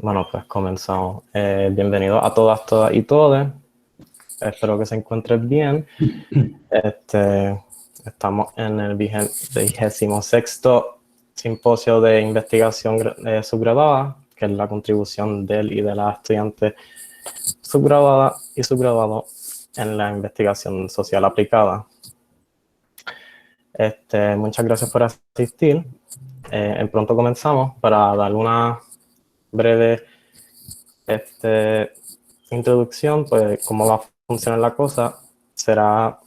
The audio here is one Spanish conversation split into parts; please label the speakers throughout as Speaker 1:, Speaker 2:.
Speaker 1: Bueno, pues comenzamos. Bienvenidos a todas y todes. Espero que se encuentren bien. Estamos en el 26º simposio de investigación subgraduada, que es la contribución del y de las estudiantes subgraduadas y subgraduados en la investigación social aplicada. Muchas gracias por asistir. En pronto comenzamos para dar una breve introducción, pues cómo va a funcionar la cosa. Será,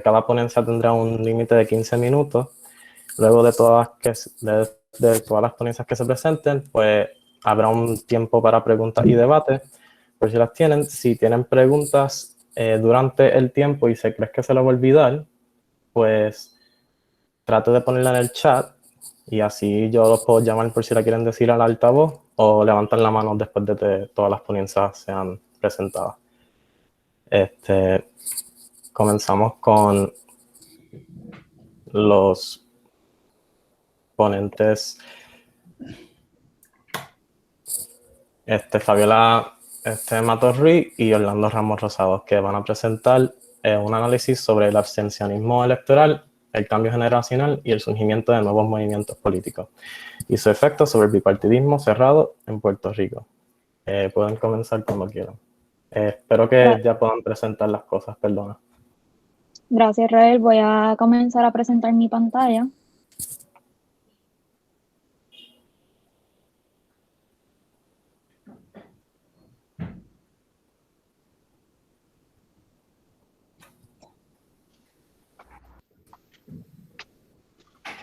Speaker 1: cada ponencia tendrá un límite de 15 minutos. Luego de todas las ponencias que se presenten, pues habrá un tiempo para preguntas y debates, por si las tienen. Si tienen preguntas durante el tiempo y se cree que se les va a olvidar, pues trate de ponerla en el chat y así yo los puedo llamar por si la quieren decir al altavoz o levantan la mano después de que todas las ponencias sean presentadas. Comenzamos con los ponentes. Fabiola Matos Ruiz y Orlando Ramos Rosados, que van a presentar un análisis sobre el abstencionismo electoral, el cambio generacional y el surgimiento de nuevos movimientos políticos y su efecto sobre el bipartidismo cerrado en Puerto Rico. Pueden comenzar cuando quieran. Espero que ya puedan presentar las cosas, perdona.
Speaker 2: Gracias, Rael. Voy a comenzar a presentar mi pantalla.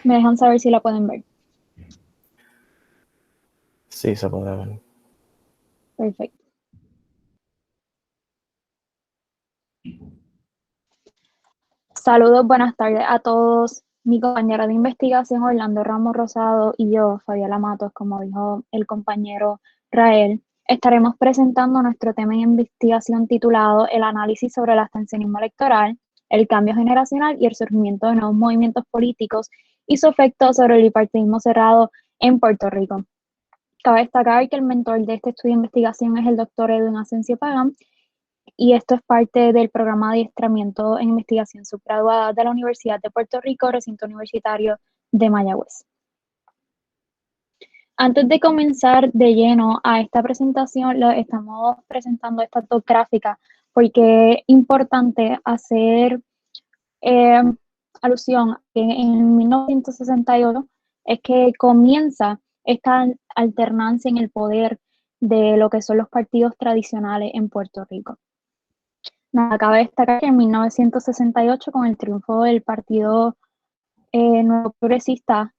Speaker 2: Me dejan saber si la pueden ver.
Speaker 1: Sí, se puede ver.
Speaker 2: Perfecto. Saludos, buenas tardes a todos. Mi compañera de investigación, Orlando Ramos Rosado, y yo, Fabiola Matos, como dijo el compañero Rael, estaremos presentando nuestro tema de investigación titulado El análisis sobre el abstencionismo electoral, el cambio generacional y el surgimiento de nuevos movimientos políticos y su efecto sobre el bipartidismo cerrado en Puerto Rico. Cabe destacar que el mentor de este estudio de investigación es el doctor Edwin Asensio Pagan, y esto es parte del programa de adiestramiento en investigación subgraduada de la Universidad de Puerto Rico, recinto universitario de Mayagüez. Antes de comenzar de lleno a esta presentación, estamos presentando estas dos gráficas porque es importante hacer alusión que en 1968 es que comienza esta alternancia en el poder de lo que son los partidos tradicionales en Puerto Rico. Nada, cabe destacar que en 1968, con el triunfo del Partido Nuevo Progresista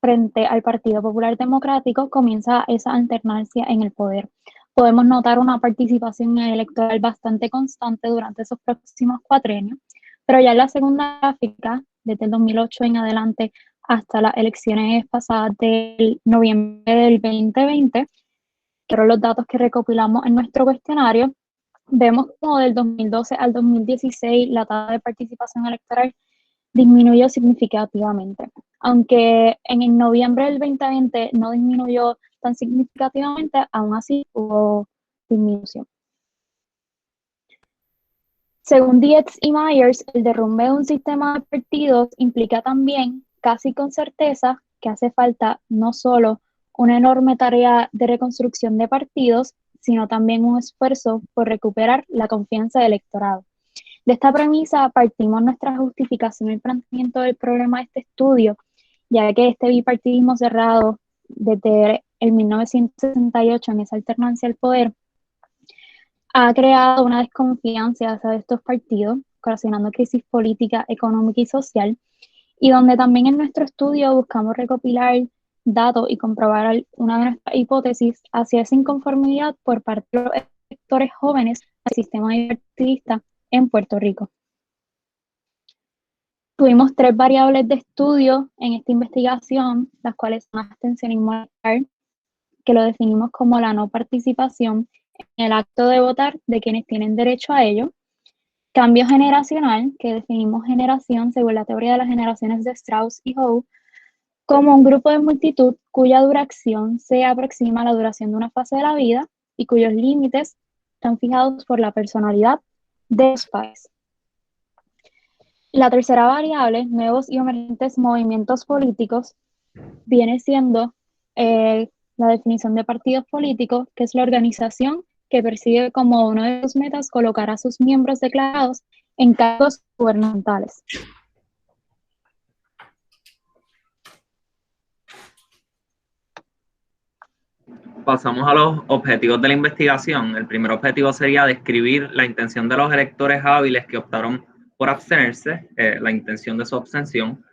Speaker 2: frente al Partido Popular Democrático, comienza esa alternancia en el poder. Podemos notar una participación electoral bastante constante durante esos próximos cuatrienios, pero ya en la segunda gráfica, desde el 2008 en adelante hasta las elecciones pasadas del noviembre del 2020, que fueron los datos que recopilamos en nuestro cuestionario, vemos como del 2012 al 2016 la tasa de participación electoral disminuyó significativamente. Aunque en el noviembre del 2020 no disminuyó tan significativamente, aún así hubo disminución. Según Dietz y Myers, el derrumbe de un sistema de partidos implica también, casi con certeza, que hace falta no solo una enorme tarea de reconstrucción de partidos, sino también un esfuerzo por recuperar la confianza del electorado. De esta premisa partimos nuestra justificación y planteamiento del problema de este estudio, ya que este bipartidismo cerrado desde el 1968 en esa alternancia al poder ha creado una desconfianza hacia estos partidos, ocasionando crisis política, económica y social, y donde también en nuestro estudio buscamos recopilar datos y comprobar una de nuestras hipótesis hacia esa inconformidad por parte de los electores jóvenes al sistema bipartidista en Puerto Rico. Tuvimos 3 variables de estudio en esta investigación, las cuales son abstencionismo electoral, que lo definimos como la no participación en el acto de votar de quienes tienen derecho a ello; cambio generacional, que definimos generación según la teoría de las generaciones de Strauss y Howe como un grupo de multitud cuya duración se aproxima a la duración de una fase de la vida y cuyos límites están fijados por la personalidad de los pares. La tercera variable, nuevos y emergentes movimientos políticos, viene siendo la definición de partidos políticos, que es la organización que persigue como uno de sus metas colocar a sus miembros declarados en cargos gubernamentales.
Speaker 3: Pasamos a los objetivos de la investigación. El primer objetivo sería describir la intención de los electores hábiles que optaron por abstenerse, la intención de su abstención.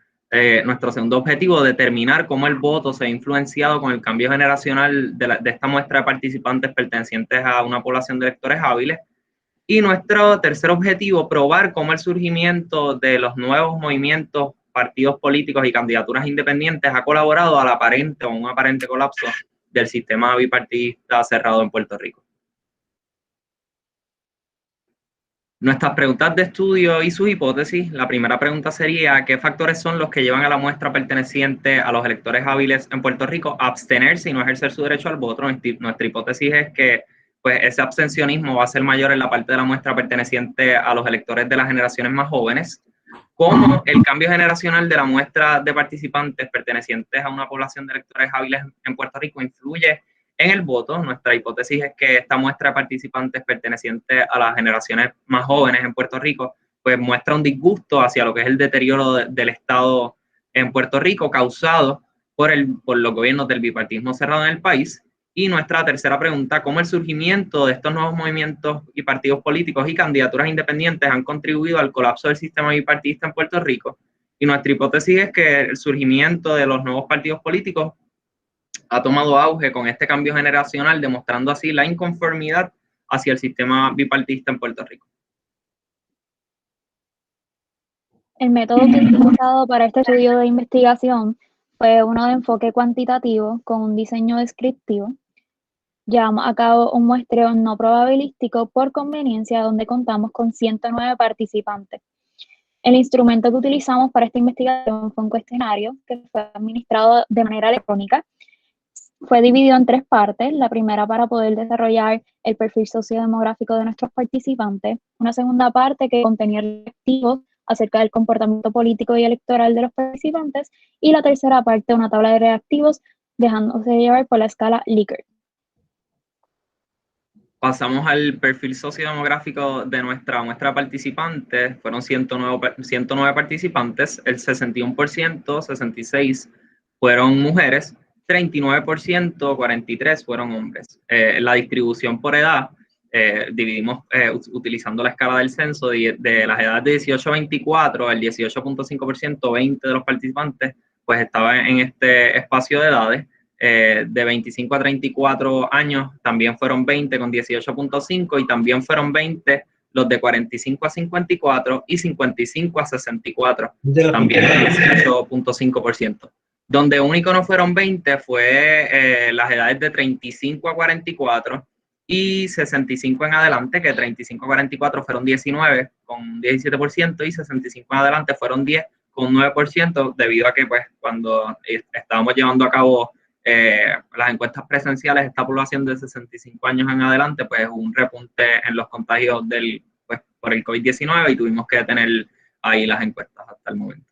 Speaker 3: Nuestro segundo objetivo, determinar cómo el voto se ha influenciado con el cambio generacional de esta muestra de participantes pertenecientes a una población de electores hábiles. Y nuestro tercer objetivo, probar cómo el surgimiento de los nuevos movimientos, partidos políticos y candidaturas independientes ha colaborado al aparente o un aparente colapso del sistema bipartidista cerrado en Puerto Rico. Nuestras preguntas de estudio y sus hipótesis. La primera pregunta sería: ¿qué factores son los que llevan a la muestra perteneciente a los electores hábiles en Puerto Rico a abstenerse y no ejercer su derecho al voto? Nuestra hipótesis es que pues, ese abstencionismo va a ser mayor en la parte de la muestra perteneciente a los electores de las generaciones más jóvenes. Cómo el cambio generacional de la muestra de participantes pertenecientes a una población de electores hábiles en Puerto Rico influye en el voto. Nuestra hipótesis es que esta muestra de participantes pertenecientes a las generaciones más jóvenes en Puerto Rico pues muestra un disgusto hacia lo que es el deterioro del Estado en Puerto Rico causado por los gobiernos del bipartidismo cerrado en el país. Y nuestra tercera pregunta: ¿cómo el surgimiento de estos nuevos movimientos y partidos políticos y candidaturas independientes han contribuido al colapso del sistema bipartidista en Puerto Rico? Y nuestra hipótesis es que el surgimiento de los nuevos partidos políticos ha tomado auge con este cambio generacional, demostrando así la inconformidad hacia el sistema bipartidista en Puerto Rico.
Speaker 2: El método utilizado para este estudio de investigación fue uno de enfoque cuantitativo con un diseño descriptivo. Llevamos a cabo un muestreo no probabilístico por conveniencia, donde contamos con 109 participantes. El instrumento que utilizamos para esta investigación fue un cuestionario que fue administrado de manera electrónica. Fue dividido en 3 partes: la primera para poder desarrollar el perfil sociodemográfico de nuestros participantes, una segunda parte que contenía reactivos acerca del comportamiento político y electoral de los participantes, y la tercera parte una tabla de reactivos dejándose llevar por la escala Likert.
Speaker 3: Pasamos al perfil sociodemográfico de nuestra muestra de participantes. Fueron 109 participantes, el 61%, 66% fueron mujeres, 39%, 43% fueron hombres. La distribución por edad, dividimos utilizando la escala del censo de las edades de 18 a 24, el 18.5%, 20 de los participantes, pues estaba en este espacio de edades. De 25 a 34 años también fueron 20 con 18.5, y también fueron 20 los de 45 a 54 y 55 a 64, también 18.5%. Donde único no fueron 20 fue las edades de 35 a 44 y 65 en adelante, que 35 a 44 fueron 19 con 17%, y 65 en adelante fueron 10 con 9%, debido a que pues cuando estábamos llevando a cabo las encuestas presenciales, esta población de 65 años en adelante, pues hubo un repunte en los contagios por el COVID-19 y tuvimos que detener ahí las encuestas hasta el momento.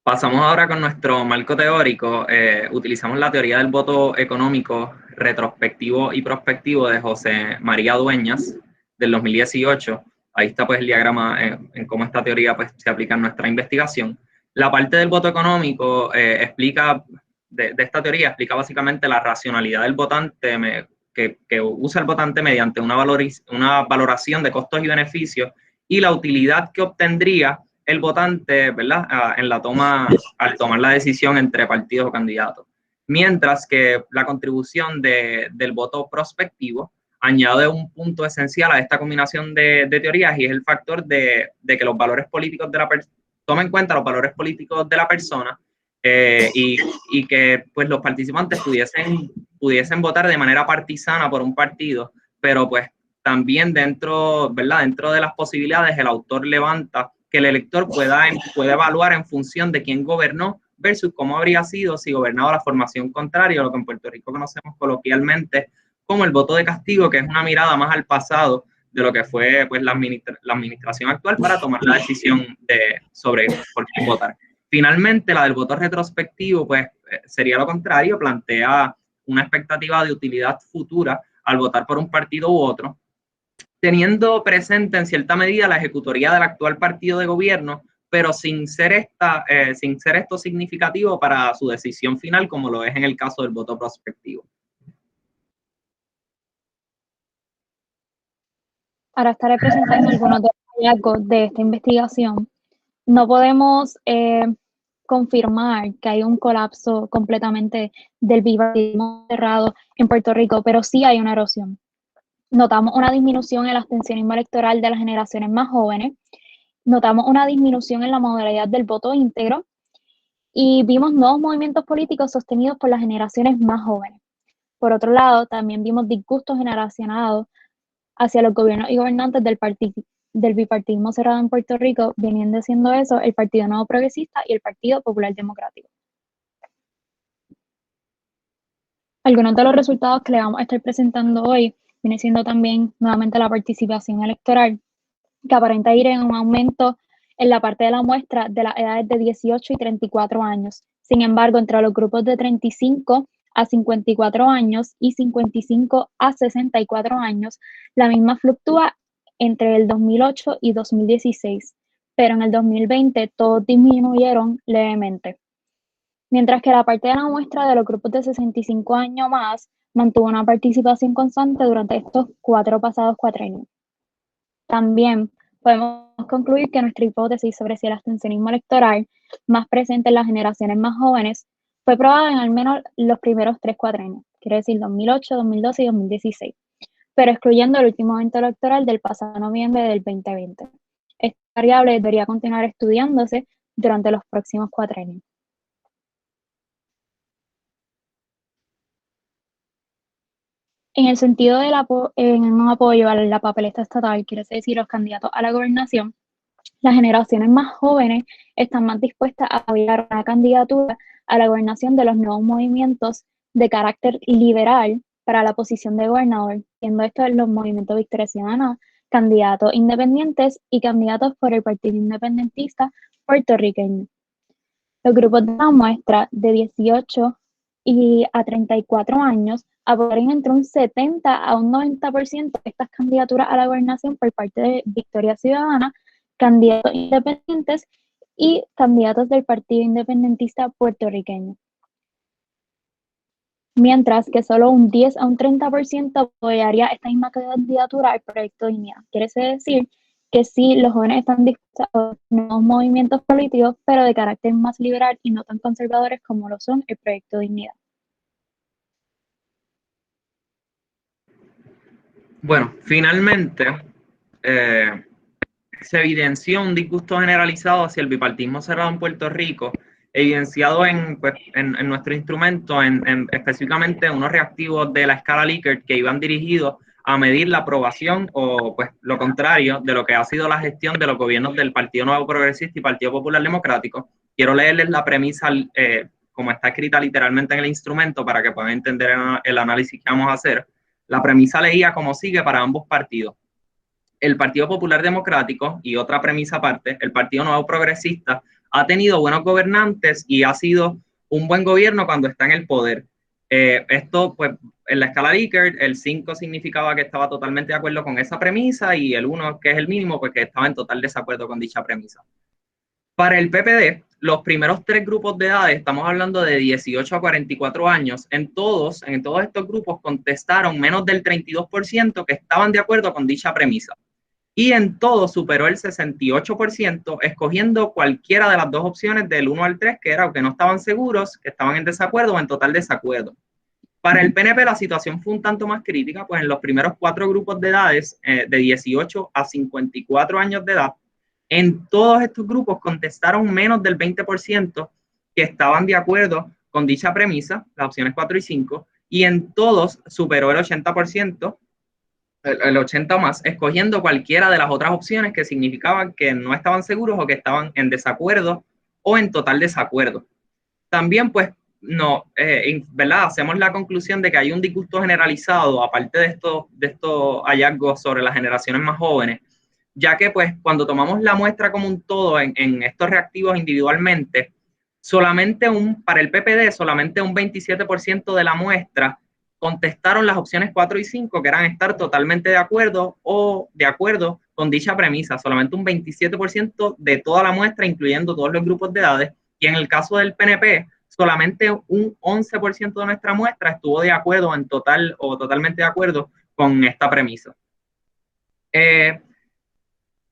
Speaker 3: Pasamos ahora con nuestro marco teórico. Utilizamos la teoría del voto económico retrospectivo y prospectivo de José María Dueñas del 2018. Ahí está pues el diagrama en cómo esta teoría pues, se aplica en nuestra investigación. La parte del voto económico explica, de esta teoría, explica básicamente la racionalidad del votante que usa el votante mediante una valoración de costos y beneficios, y la utilidad que obtendría el votante, ¿verdad?, al tomar la decisión entre partidos o candidatos. Mientras que la contribución del voto prospectivo añade un punto esencial a esta combinación de teorías, y es el factor de que los valores políticos de la persona, toma en cuenta los valores políticos de la persona, y que pues los participantes pudiesen votar de manera partisana por un partido, pero pues también dentro de las posibilidades el autor levanta que el elector pueda evaluar en función de quién gobernó versus cómo habría sido si gobernaba la formación contraria, lo que en Puerto Rico conocemos coloquialmente como el voto de castigo, que es una mirada más al pasado de lo que fue pues, la administración actual para tomar la decisión sobre por quién votar. Finalmente, la del voto retrospectivo, pues sería lo contrario, plantea una expectativa de utilidad futura al votar por un partido u otro, teniendo presente en cierta medida la ejecutoría del actual partido de gobierno, pero sin ser esto significativo para su decisión final, como lo es en el caso del voto prospectivo.
Speaker 2: Ahora estaré presentando algunos de los hallazgos de esta investigación. No podemos confirmar que hay un colapso completamente del bipartidismo cerrado en Puerto Rico, pero sí hay una erosión. Notamos una disminución en el abstencionismo electoral de las generaciones más jóvenes, notamos una disminución en la modalidad del voto íntegro y vimos nuevos movimientos políticos sostenidos por las generaciones más jóvenes. Por otro lado, también vimos disgustos generacionados hacia los gobiernos y gobernantes del bipartidismo cerrado en Puerto Rico, viniendo siendo eso el Partido Nuevo Progresista y el Partido Popular Democrático. Algunos de los resultados que le vamos a estar presentando hoy viene siendo también nuevamente la participación electoral, que aparenta ir en un aumento en la parte de la muestra de las edades de 18 y 34 años. Sin embargo, entre los grupos de 35 a 54 años y 55 a 64 años, la misma fluctúa entre el 2008 y 2016, pero en el 2020 todos disminuyeron levemente. Mientras que la parte de la muestra de los grupos de 65 años más mantuvo una participación constante durante estos pasados cuatrienios. También podemos concluir que nuestra hipótesis sobre si el abstencionismo electoral más presente en las generaciones más jóvenes fue probada en al menos los primeros 3 cuatrienios, quiere decir 2008, 2012 y 2016, pero excluyendo el último evento electoral del pasado noviembre del 2020. Esta variable debería continuar estudiándose durante los próximos cuatrienios. En el sentido en un apoyo a la papeleta estatal, quiere decir los candidatos a la gobernación, las generaciones más jóvenes están más dispuestas a apoyar una candidatura a la gobernación de los nuevos movimientos de carácter liberal para la posición de gobernador, siendo estos los movimientos Victoria Ciudadana, candidatos independientes y candidatos por el Partido Independentista puertorriqueño. Los grupos de la muestra de 18 a 34 años apoyarían entre un 70 a un 90% de estas candidaturas a la gobernación por parte de Victoria Ciudadana, candidatos independientes y candidatos del Partido Independentista puertorriqueño. Mientras que solo un 10 a un 30% apoyaría esta misma candidatura al Proyecto Dignidad. Quiere decir que sí, los jóvenes están dispuestos a nuevos movimientos políticos, pero de carácter más liberal y no tan conservadores como lo son el Proyecto Dignidad.
Speaker 3: Bueno, finalmente se evidenció un disgusto generalizado hacia el bipartismo cerrado en Puerto Rico, evidenciado en nuestro instrumento, específicamente unos reactivos de la escala Likert que iban dirigidos a medir la aprobación o pues lo contrario de lo que ha sido la gestión de los gobiernos del Partido Nuevo Progresista y Partido Popular Democrático. Quiero leerles la premisa como está escrita literalmente en el instrumento para que puedan entender el análisis que vamos a hacer. La premisa leía como sigue para ambos partidos. El Partido Popular Democrático, y otra premisa aparte, el Partido Nuevo Progresista, ha tenido buenos gobernantes y ha sido un buen gobierno cuando está en el poder. Esto, pues, en la escala Likert, el 5 significaba que estaba totalmente de acuerdo con esa premisa y el 1, que es el mínimo, pues que estaba en total desacuerdo con dicha premisa. Para el PPD, los primeros 3 grupos de edades, estamos hablando de 18 a 44 años, en todos estos grupos contestaron menos del 32% que estaban de acuerdo con dicha premisa. Y en todo superó el 68%, escogiendo cualquiera de las dos opciones del 1 al 3, que era que no estaban seguros, que estaban en desacuerdo o en total desacuerdo. Para el PNP la situación fue un tanto más crítica, pues en los primeros 4 grupos de edades, de 18 a 54 años de edad, en todos estos grupos contestaron menos del 20% que estaban de acuerdo con dicha premisa, las opciones 4 y 5, y en todos superó el 80%, el 80 o más, escogiendo cualquiera de las otras opciones que significaban que no estaban seguros o que estaban en desacuerdo o en total desacuerdo. También, pues, no, ¿verdad? Hacemos la conclusión de que hay un disgusto generalizado, aparte de estos hallazgos sobre las generaciones más jóvenes, ya que, pues, cuando tomamos la muestra como un todo en estos reactivos individualmente, para el PPD, solamente un 27% de la muestra contestaron las opciones 4 y 5, que eran estar totalmente de acuerdo o de acuerdo con dicha premisa, solamente un 27% de toda la muestra, incluyendo todos los grupos de edades, y en el caso del PNP, solamente un 11% de nuestra muestra estuvo de acuerdo en total o totalmente de acuerdo con esta premisa.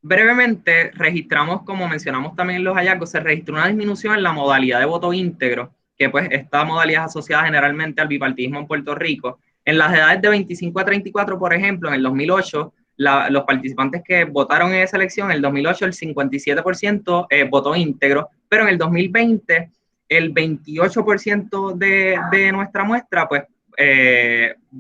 Speaker 3: Brevemente, registramos, como mencionamos también en los hallazgos, se registró una disminución en la modalidad de voto íntegro, que pues esta modalidad es asociada generalmente al bipartidismo en Puerto Rico. En las edades de 25 a 34, por ejemplo, en el 2008, los participantes que votaron en esa elección, en el 2008 el 57% votó íntegro, pero en el 2020 el 28% de nuestra muestra, pues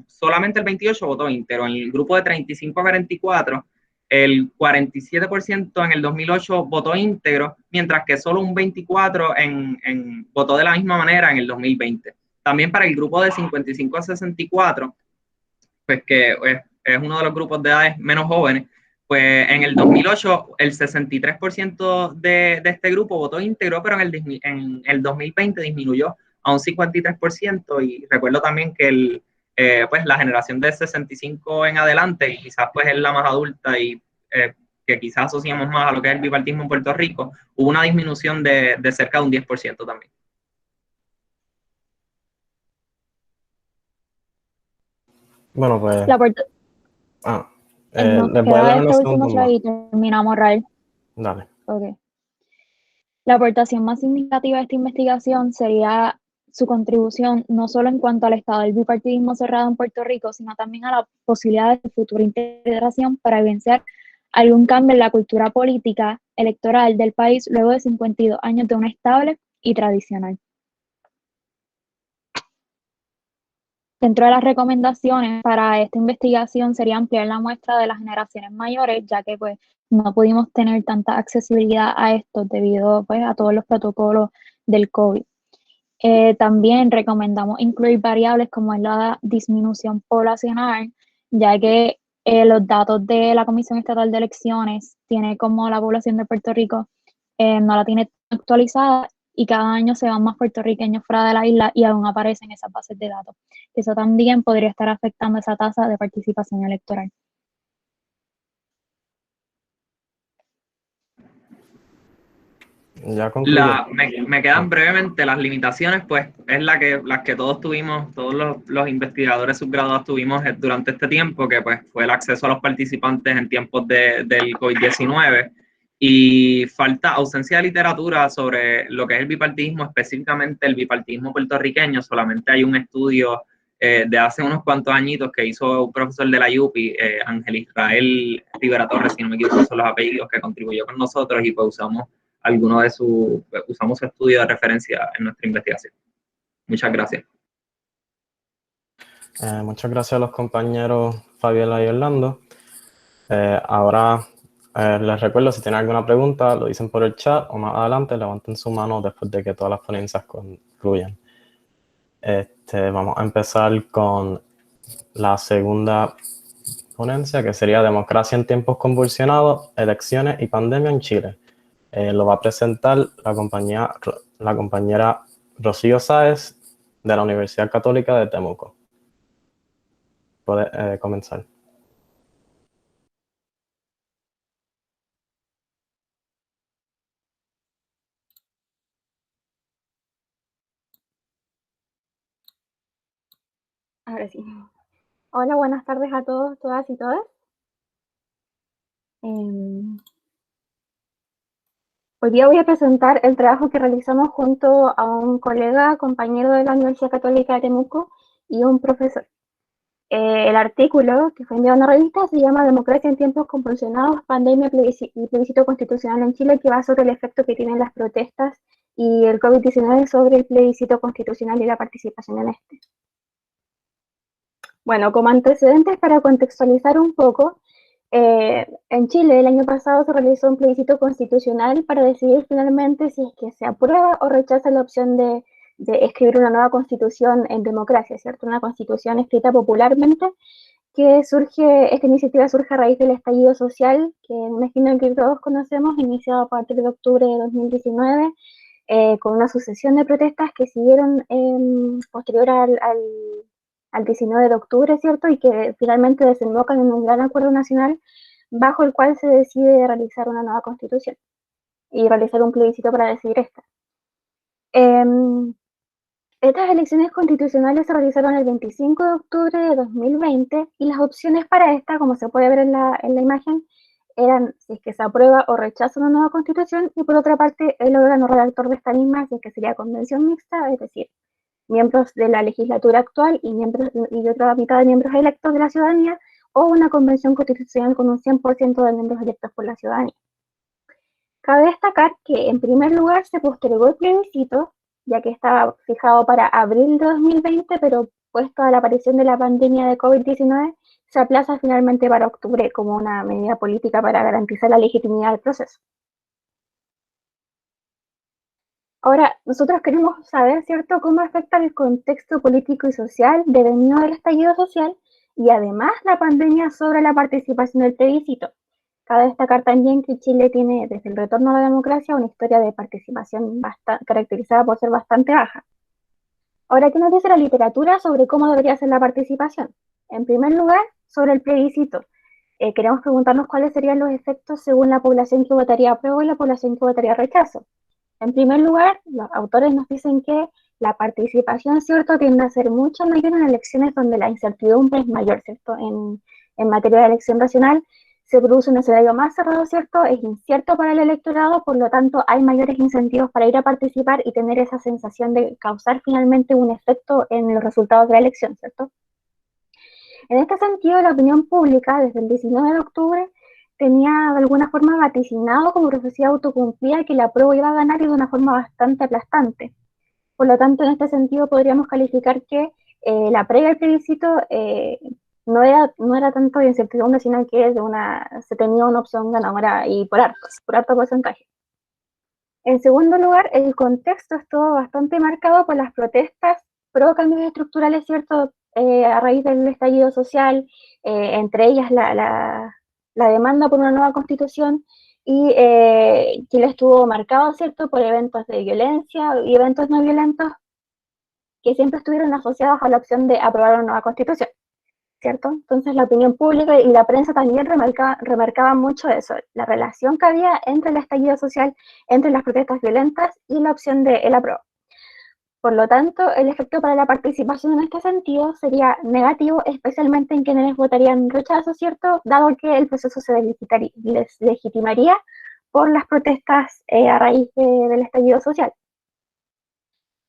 Speaker 3: solamente el 28% votó íntegro. En el grupo de 35 a 44, el 47% en el 2008 votó íntegro, mientras que solo un 24% votó de la misma manera en el 2020. También para el grupo de 55 a 64, pues que es uno de los grupos de edades menos jóvenes, pues en el 2008 el 63% de este grupo votó íntegro, pero en el 2020 disminuyó a un 53%, y recuerdo también que pues la generación de 65 en adelante, quizás pues es la más adulta y que quizás asociamos más a lo que es el bipartismo en Puerto Rico, hubo una disminución de cerca de un 10% también.
Speaker 1: Bueno, pues...
Speaker 2: No,
Speaker 1: les voy a
Speaker 2: queda
Speaker 1: dar
Speaker 2: este
Speaker 1: unos
Speaker 2: último
Speaker 1: segundos
Speaker 2: slide
Speaker 1: más.
Speaker 2: y terminamos, Rael.
Speaker 1: Dale.
Speaker 2: Okay. La aportación más significativa de esta investigación sería su contribución no solo en cuanto al estado del bipartidismo cerrado en Puerto Rico, sino también a la posibilidad de futura integración para evidenciar algún cambio en la cultura política electoral del país luego de 52 años de una estable y tradicional. Dentro de las recomendaciones para esta investigación sería ampliar la muestra de las generaciones mayores, ya que pues no pudimos tener tanta accesibilidad a esto debido pues a todos los protocolos del COVID. También recomendamos incluir variables como es la disminución poblacional, ya que los datos de la Comisión Estatal de Elecciones tiene como la población de Puerto Rico no la tiene actualizada, y cada año se van más puertorriqueños fuera de la isla y aún aparecen esas bases de datos. Eso también podría estar afectando esa tasa de participación electoral.
Speaker 1: Ya concluye.
Speaker 3: Me quedan brevemente las limitaciones, pues es las que todos tuvimos, todos los investigadores subgraduados tuvimos durante este tiempo, que pues fue el acceso a los participantes en tiempos del COVID-19, y ausencia de literatura sobre lo que es el bipartidismo, específicamente el bipartidismo puertorriqueño. Solamente hay un estudio de hace unos cuantos añitos que hizo un profesor de la UPI, Ángel Israel Rivera Torres, si no me equivoco son los apellidos, que contribuyó con nosotros, y pues usamos su estudio de referencia en nuestra investigación. Muchas gracias.
Speaker 1: Muchas gracias a los compañeros Fabiola y Orlando. Ahora les recuerdo, si tienen alguna pregunta, lo dicen por el chat o más adelante levanten su mano después de que todas las ponencias concluyan. Vamos a empezar con la segunda ponencia, que sería Democracia en tiempos convulsionados, elecciones y pandemia en Chile. Lo va a presentar la compañera Rocío Sáez de la Universidad Católica de Temuco. Puede comenzar.
Speaker 4: Ahora sí. Hola, buenas tardes a todos, todas y todas. Hoy día voy a presentar el trabajo que realizamos junto a un colega, compañero de la Universidad Católica de Temuco y un profesor. El artículo que fue enviado a una revista se llama Democracia en tiempos convulsionados, pandemia y plebiscito constitucional en Chile, que va sobre el efecto que tienen las protestas y el COVID-19 sobre el plebiscito constitucional y la participación en este. Bueno, como antecedentes para contextualizar un poco, en Chile el año pasado se realizó un plebiscito constitucional para decidir finalmente si es que se aprueba o rechaza la opción de escribir una nueva constitución en democracia, ¿cierto? Una constitución escrita popularmente esta iniciativa surge a raíz del estallido social, que me imagino que todos conocemos, iniciado a partir de octubre de 2019, con una sucesión de protestas que siguieron posterior al 19 de octubre, ¿cierto? Y que finalmente desembocan en un gran acuerdo nacional bajo el cual se decide realizar una nueva constitución y realizar un plebiscito para decidir esta. Estas elecciones constitucionales se realizaron el 25 de octubre de 2020 y las opciones para esta, como se puede ver en la imagen, eran si es que se aprueba o rechaza una nueva constitución y por otra parte el órgano redactor de esta misma, si es que sería convención mixta, es decir, miembros de la legislatura actual y otra mitad de miembros electos de la ciudadanía o una convención constitucional con un 100% de miembros electos por la ciudadanía. Cabe destacar que en primer lugar se postergó el plebiscito ya que estaba fijado para abril de 2020, pero puesto a la aparición de la pandemia de COVID-19, se aplaza finalmente para octubre como una medida política para garantizar la legitimidad del proceso. Ahora, nosotros queremos saber, ¿cierto?, cómo afecta el contexto político y social devenido del estallido social y además la pandemia sobre la participación del plebiscito. Cabe destacar también que Chile tiene, desde el retorno a la democracia, una historia de participación caracterizada por ser bastante baja. Ahora, ¿qué nos dice la literatura sobre cómo debería ser la participación? En primer lugar, sobre el plebiscito. Queremos preguntarnos cuáles serían los efectos según la población que votaría apruebo y la población que votaría rechazo. En primer lugar, los autores nos dicen que la participación, ¿cierto?, tiende a ser mucho mayor en elecciones donde la incertidumbre es mayor, ¿cierto? En materia de elección racional, se produce un escenario más cerrado, ¿cierto? Es incierto para el electorado, por lo tanto hay mayores incentivos para ir a participar y tener esa sensación de causar finalmente un efecto en los resultados de la elección, ¿cierto? En este sentido, la opinión pública, desde el 19 de octubre, tenía de alguna forma vaticinado como profecía autocumplida que la prueba iba a ganar y de una forma bastante aplastante. Por lo tanto, en este sentido podríamos calificar que la previa al plebiscito no era tanto de incertidumbre, sino que se tenía una opción ganadora y por harto porcentaje. En segundo lugar, el contexto estuvo bastante marcado por las protestas pro cambios estructurales, ¿cierto? A raíz del estallido social, entre ellas la demanda por una nueva constitución, y Chile estuvo marcado, ¿cierto?, por eventos de violencia y eventos no violentos que siempre estuvieron asociados a la opción de aprobar una nueva constitución, ¿cierto? Entonces la opinión pública y la prensa también remarcaban mucho eso, la relación que había entre el estallido social, entre las protestas violentas y la opción de el apruebo. Por lo tanto, el efecto para la participación en este sentido sería negativo, especialmente en quienes votarían rechazo, ¿cierto?, dado que el proceso se legitimaría por las protestas a raíz del estallido social.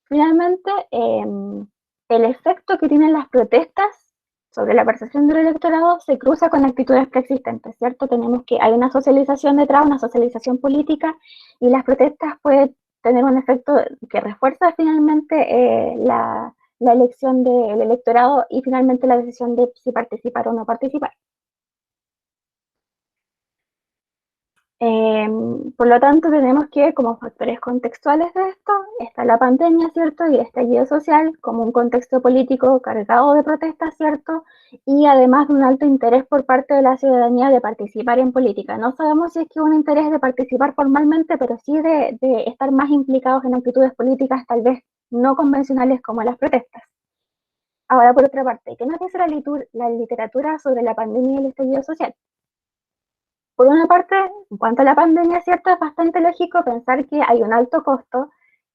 Speaker 4: Finalmente, el efecto que tienen las protestas sobre la percepción del electorado se cruza con actitudes preexistentes, ¿cierto? Tenemos que hay una socialización detrás, una socialización política, y las protestas pueden tener un efecto que refuerza finalmente la elección del electorado y finalmente la decisión de si participar o no participar. Por lo tanto, tenemos que, como factores contextuales de esto, está la pandemia, ¿cierto? Y el estallido social como un contexto político cargado de protestas, ¿cierto? Y además de un alto interés por parte de la ciudadanía de participar en política. No sabemos si es que un interés de participar formalmente, pero sí de estar más implicados en actitudes políticas tal vez no convencionales como las protestas. Ahora, por otra parte, ¿qué nos dice la literatura sobre la pandemia y el estallido social? Por una parte, en cuanto a la pandemia, ¿cierto?, es bastante lógico pensar que hay un alto costo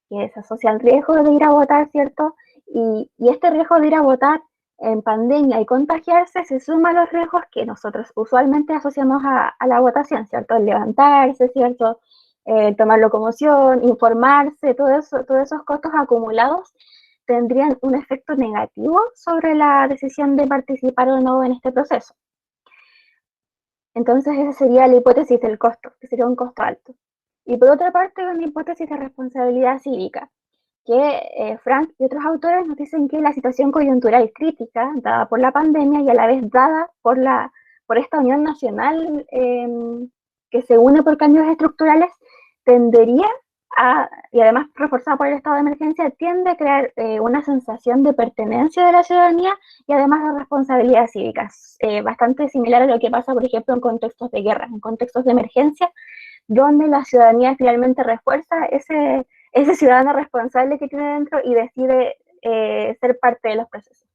Speaker 4: que se asocia al riesgo de ir a votar, ¿cierto? Y este riesgo de ir a votar en pandemia y contagiarse se suma a los riesgos que nosotros usualmente asociamos a la votación, ¿cierto? El levantarse, ¿cierto? Tomar locomoción, informarse, todos esos costos acumulados tendrían un efecto negativo sobre la decisión de participar o no en este proceso. Entonces esa sería la hipótesis del costo, que sería un costo alto. Y por otra parte, una hipótesis de responsabilidad cívica. que Frank y otros autores nos dicen que la situación coyuntural crítica dada por la pandemia y a la vez dada por esta unión nacional que se une por cambios estructurales tendería y además reforzada por el estado de emergencia, tiende a crear una sensación de pertenencia de la ciudadanía y además de responsabilidad cívica, bastante similar a lo que pasa, por ejemplo, en contextos de guerra, en contextos de emergencia, donde la ciudadanía finalmente refuerza ese ciudadano responsable que tiene dentro y decide ser parte de los procesos.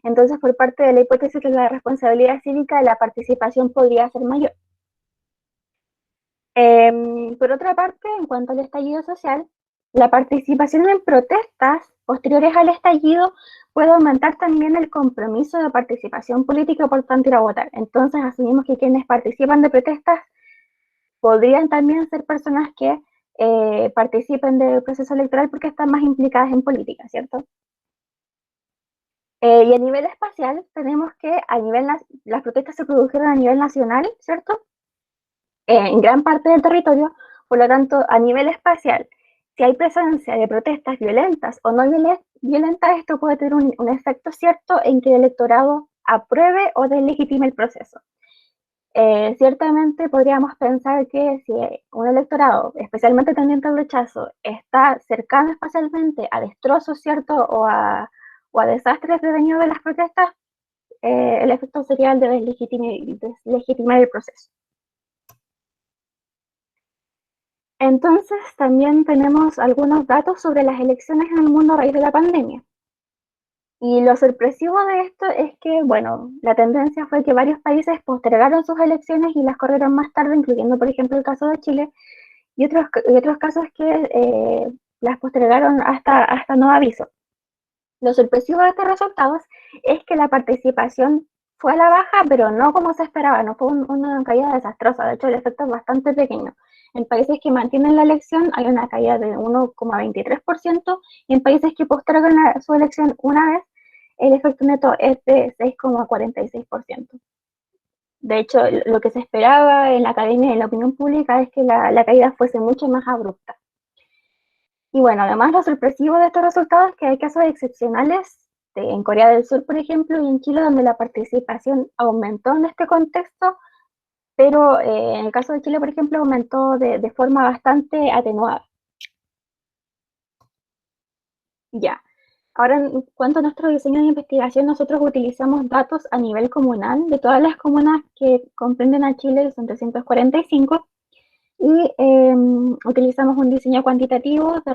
Speaker 4: Entonces, por parte de la hipótesis de la responsabilidad cívica, la participación podría ser mayor. Por otra parte, en cuanto al estallido social, la participación en protestas posteriores al estallido puede aumentar también el compromiso de participación política, por tanto, ir a votar. Entonces, asumimos que quienes participan de protestas podrían también ser personas que participen del proceso electoral porque están más implicadas en política, ¿cierto? Y a nivel espacial, tenemos que las protestas se produjeron a nivel nacional, ¿cierto? En gran parte del territorio, por lo tanto, a nivel espacial, si hay presencia de protestas violentas o no violentas, esto puede tener un efecto cierto en que el electorado apruebe o deslegitime el proceso. Ciertamente podríamos pensar que si un electorado, especialmente tendiente al rechazo, está cercano espacialmente a destrozos, ¿cierto? O a desastres devenidos de las protestas, el efecto sería el de deslegitimar el proceso. Entonces, también tenemos algunos datos sobre las elecciones en el mundo a raíz de la pandemia. Y lo sorpresivo de esto es que, bueno, la tendencia fue que varios países postergaron sus elecciones y las corrieron más tarde, incluyendo, por ejemplo, el caso de Chile, y otros casos que las postergaron hasta nuevo aviso. Lo sorpresivo de estos resultados es que la participación fue a la baja, pero no como se esperaba, no fue una caída desastrosa, de hecho el efecto es bastante pequeño. En países que mantienen la elección hay una caída de 1,23% y en países que postergan su elección una vez, el efecto neto es de 6,46%. De hecho, lo que se esperaba en la academia y en la opinión pública es que la caída fuese mucho más abrupta. Y bueno, además lo sorpresivo de estos resultados es que hay casos excepcionales en Corea del Sur, por ejemplo, y en Chile, donde la participación aumentó en este contexto, pero en el caso de Chile, por ejemplo, aumentó de forma bastante atenuada. Ya. Ahora, en cuanto a nuestro diseño de investigación, nosotros utilizamos datos a nivel comunal de todas las comunas que comprenden a Chile, son 345, y utilizamos un diseño cuantitativo de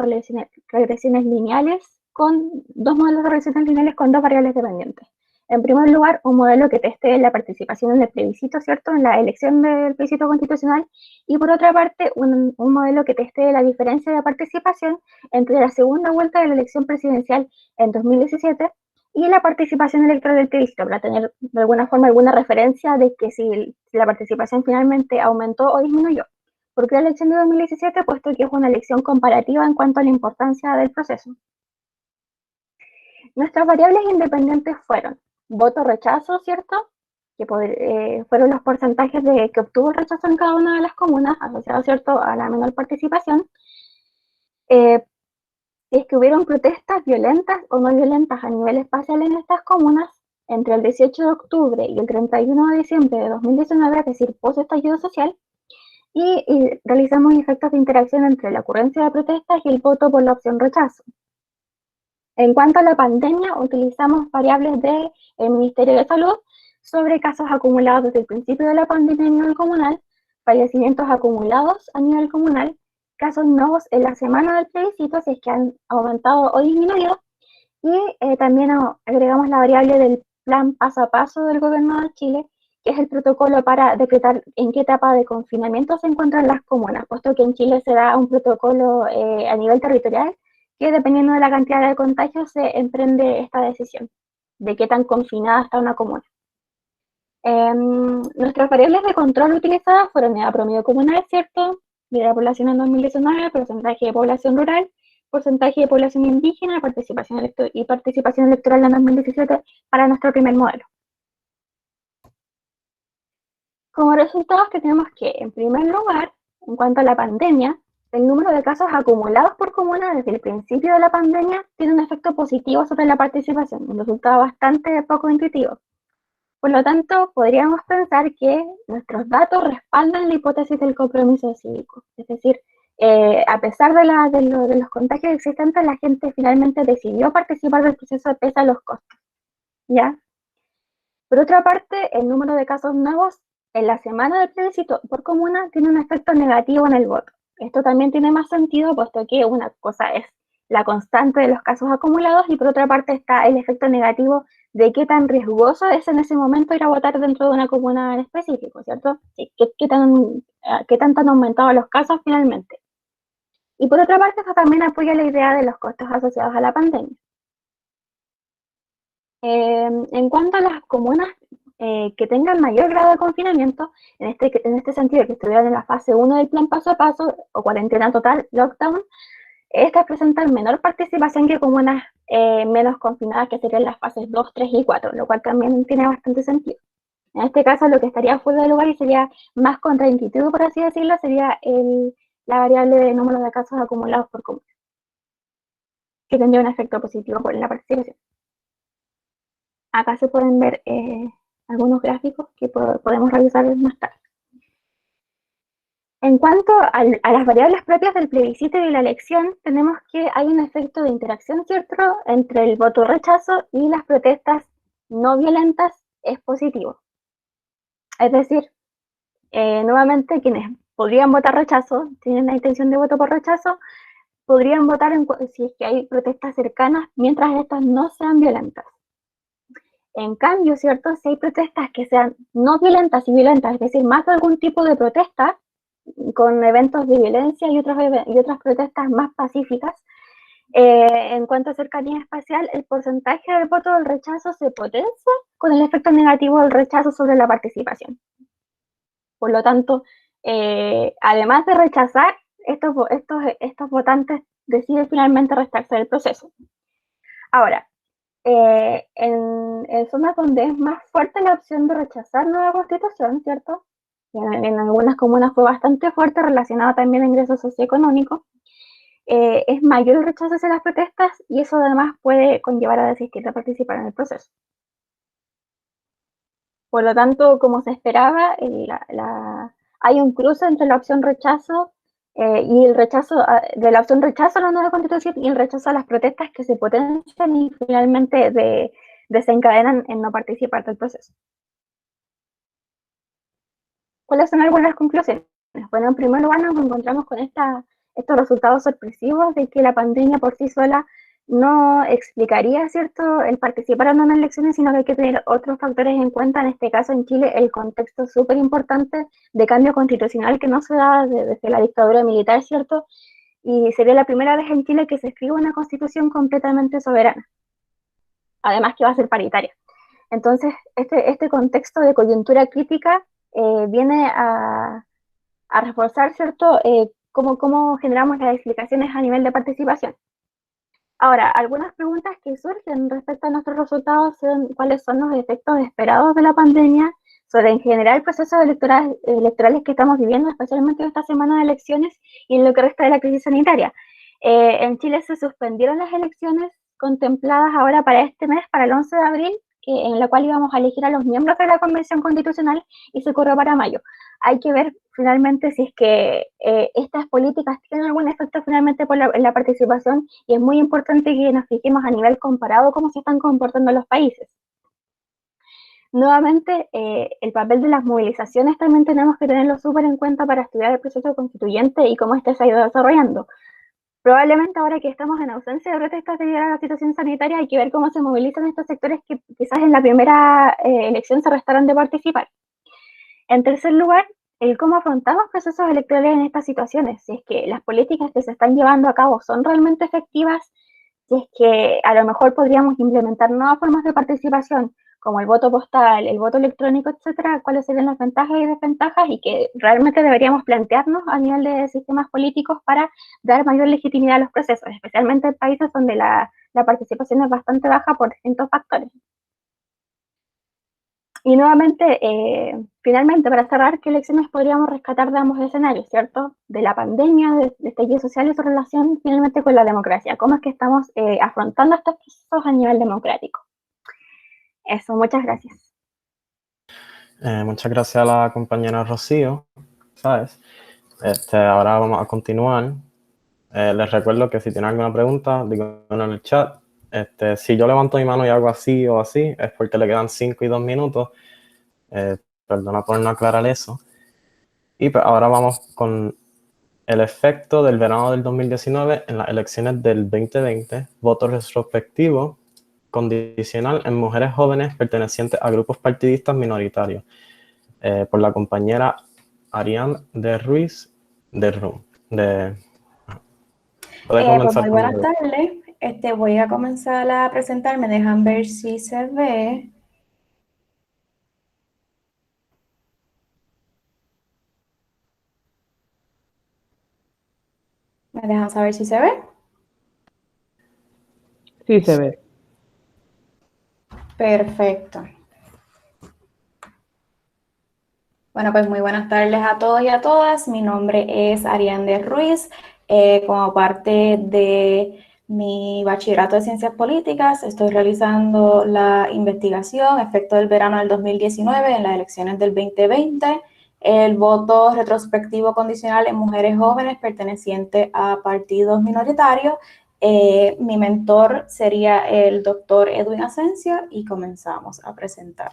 Speaker 4: regresiones lineales con dos modelos de regresiones lineales con dos variables dependientes. En primer lugar, un modelo que teste la participación en el plebiscito, ¿cierto?, en la elección del plebiscito constitucional, y por otra parte, un modelo que teste la diferencia de participación entre la segunda vuelta de la elección presidencial en 2017 y la participación electoral del plebiscito, para tener de alguna forma alguna referencia de que si la participación finalmente aumentó o disminuyó. ¿Por qué la elección de 2017? Puesto que es una elección comparativa en cuanto a la importancia del proceso. Nuestras variables independientes fueron voto rechazo, ¿cierto? Que fueron los porcentajes que obtuvo el rechazo en cada una de las comunas, asociado, ¿cierto?, a la menor participación. Si es que hubieron protestas violentas o no violentas a nivel espacial en estas comunas, entre el 18 de octubre y el 31 de diciembre de 2019, es decir, post-estallido social, y realizamos efectos de interacción entre la ocurrencia de protestas y el voto por la opción rechazo. En cuanto a la pandemia, utilizamos variables del Ministerio de Salud sobre casos acumulados desde el principio de la pandemia a nivel comunal, fallecimientos acumulados a nivel comunal, casos nuevos en la semana del plebiscito, si es que han aumentado o disminuido, y también agregamos la variable del plan paso a paso del Gobierno de Chile, que es el protocolo para decretar en qué etapa de confinamiento se encuentran las comunas, puesto que en Chile se da un protocolo a nivel territorial, que dependiendo de la cantidad de contagios se emprende esta decisión de qué tan confinada está una comuna. Nuestras variables de control utilizadas fueron edad promedio comunal, ¿cierto?, de la población en 2019, porcentaje de población rural, porcentaje de población indígena, participación electoral en 2017 para nuestro primer modelo. Como resultados tenemos que, en primer lugar, en cuanto a la pandemia, el número de casos acumulados por comuna desde el principio de la pandemia tiene un efecto positivo sobre la participación, un resultado bastante poco intuitivo. Por lo tanto, podríamos pensar que nuestros datos respaldan la hipótesis del compromiso cívico. Es decir, a pesar de los contagios existentes, la gente finalmente decidió participar del proceso pese a los costos. ¿Ya? Por otra parte, el número de casos nuevos en la semana del plebiscito por comuna tiene un efecto negativo en el voto. Esto también tiene más sentido, puesto que una cosa es la constante de los casos acumulados y por otra parte está el efecto negativo de qué tan riesgoso es en ese momento ir a votar dentro de una comuna en específico, ¿cierto? Sí, qué tanto han aumentado los casos finalmente. Y por otra parte, esto también apoya la idea de los costos asociados a la pandemia. En cuanto a las comunas que tengan mayor grado de confinamiento, en este sentido, que estuvieran en la fase 1 del plan paso a paso o cuarentena total, lockdown, estas presentan menor participación que comunas menos confinadas, que serían las fases 2, 3 y 4, lo cual también tiene bastante sentido. En este caso, lo que estaría fuera de lugar y sería más contraintuitivo, por así decirlo, sería la variable de número de casos acumulados por comuna, que tendría un efecto positivo por la participación. Acá se pueden ver algunos gráficos que podemos revisar más tarde. En cuanto a las variables propias del plebiscito y la elección, tenemos que hay un efecto de interacción, ¿cierto?, entre el voto rechazo y las protestas no violentas es positivo. Es decir, nuevamente quienes podrían votar rechazo, tienen la intención de voto por rechazo, podrían votar si es que hay protestas cercanas mientras estas no sean violentas. En cambio, ¿cierto?, si hay protestas que sean no violentas y violentas, es decir, más de algún tipo de protesta, con eventos de violencia y otras protestas más pacíficas, en cuanto a cercanía espacial, el porcentaje del voto del rechazo se potencia con el efecto negativo del rechazo sobre la participación. Por lo tanto, además de rechazar, estos votantes deciden finalmente restarse del proceso. Ahora, en zonas donde es más fuerte la opción de rechazar nueva constitución, ¿cierto? En algunas comunas fue bastante fuerte, relacionado también a ingresos socioeconómicos. Es mayor el rechazo hacia las protestas y eso además puede conllevar a desistir de participar en el proceso. Por lo tanto, como se esperaba, hay un cruce entre la opción rechazo y el rechazo de la opción rechazo a la nueva constitución y el rechazo a las protestas que se potencian y finalmente desencadenan en no participar del proceso. ¿Cuáles son algunas conclusiones? Bueno, en primer lugar nos encontramos con estos resultados sorpresivos de que la pandemia por sí sola no explicaría, ¿cierto?, el participar o no en elecciones, sino que hay que tener otros factores en cuenta, en este caso en Chile, el contexto súper importante de cambio constitucional que no se da desde la dictadura militar, ¿cierto? Y sería la primera vez en Chile que se escribe una constitución completamente soberana, además que va a ser paritaria. Entonces, este contexto de coyuntura crítica viene a reforzar, ¿cierto?, cómo generamos las explicaciones a nivel de participación. Ahora, algunas preguntas que surgen respecto a nuestros resultados son cuáles son los efectos esperados de la pandemia sobre en general procesos electorales que estamos viviendo, especialmente en esta semana de elecciones y en lo que resta de la crisis sanitaria. En Chile se suspendieron las elecciones contempladas ahora para este mes, para el 11 de abril, en la cual íbamos a elegir a los miembros de la Convención Constitucional y se corrió para mayo. Hay que ver finalmente si es que estas políticas tienen algún efecto finalmente en la participación y es muy importante que nos fijemos a nivel comparado cómo se están comportando los países. Nuevamente, el papel de las movilizaciones también tenemos que tenerlo súper en cuenta para estudiar el proceso constituyente y cómo este se ha ido desarrollando. Probablemente ahora que estamos en ausencia de protestas debido a la situación sanitaria, hay que ver cómo se movilizan estos sectores que quizás en la primera elección se restaron de participar. En tercer lugar, el cómo afrontamos procesos electorales en estas situaciones, si es que las políticas que se están llevando a cabo son realmente efectivas, si es que a lo mejor podríamos implementar nuevas formas de participación, como el voto postal, el voto electrónico, etcétera, cuáles serían las ventajas y desventajas y que realmente deberíamos plantearnos a nivel de sistemas políticos para dar mayor legitimidad a los procesos, especialmente en países donde la participación es bastante baja por distintos factores. Y nuevamente, finalmente, para cerrar, ¿qué lecciones podríamos rescatar de ambos escenarios, cierto? De la pandemia, de estallido social y su relación finalmente con la democracia. ¿Cómo es que estamos afrontando estos procesos a nivel democrático? Eso, muchas gracias.
Speaker 1: Muchas gracias a la compañera Rocío, ¿sabes? Ahora vamos a continuar. Les recuerdo que si tienen alguna pregunta, díganlo en el chat. Si yo levanto mi mano y hago así o así, es porque le quedan 5 y 2 minutos. Perdona por no aclarar eso. Y pues ahora vamos con el efecto del verano del 2019 en las elecciones del 2020, voto retrospectivo condicional en mujeres jóvenes pertenecientes a grupos partidistas minoritarios, por la compañera Ariane de Ruiz de RUM.
Speaker 5: Pues muy buenas tardes. Voy a comenzar a presentar. Me dejan ver si se ve. ¿Me dejan saber si se ve?
Speaker 6: Sí, se ve.
Speaker 5: Perfecto. Bueno, pues muy buenas tardes a todos y a todas. Mi nombre es Ariane de Ruiz. Como parte de mi bachillerato de Ciencias Políticas, estoy realizando la investigación efecto del verano del 2019 en las elecciones del 2020, el voto retrospectivo condicional en mujeres jóvenes pertenecientes a partidos minoritarios. Mi mentor sería el doctor Edwin Asensio y comenzamos a presentar.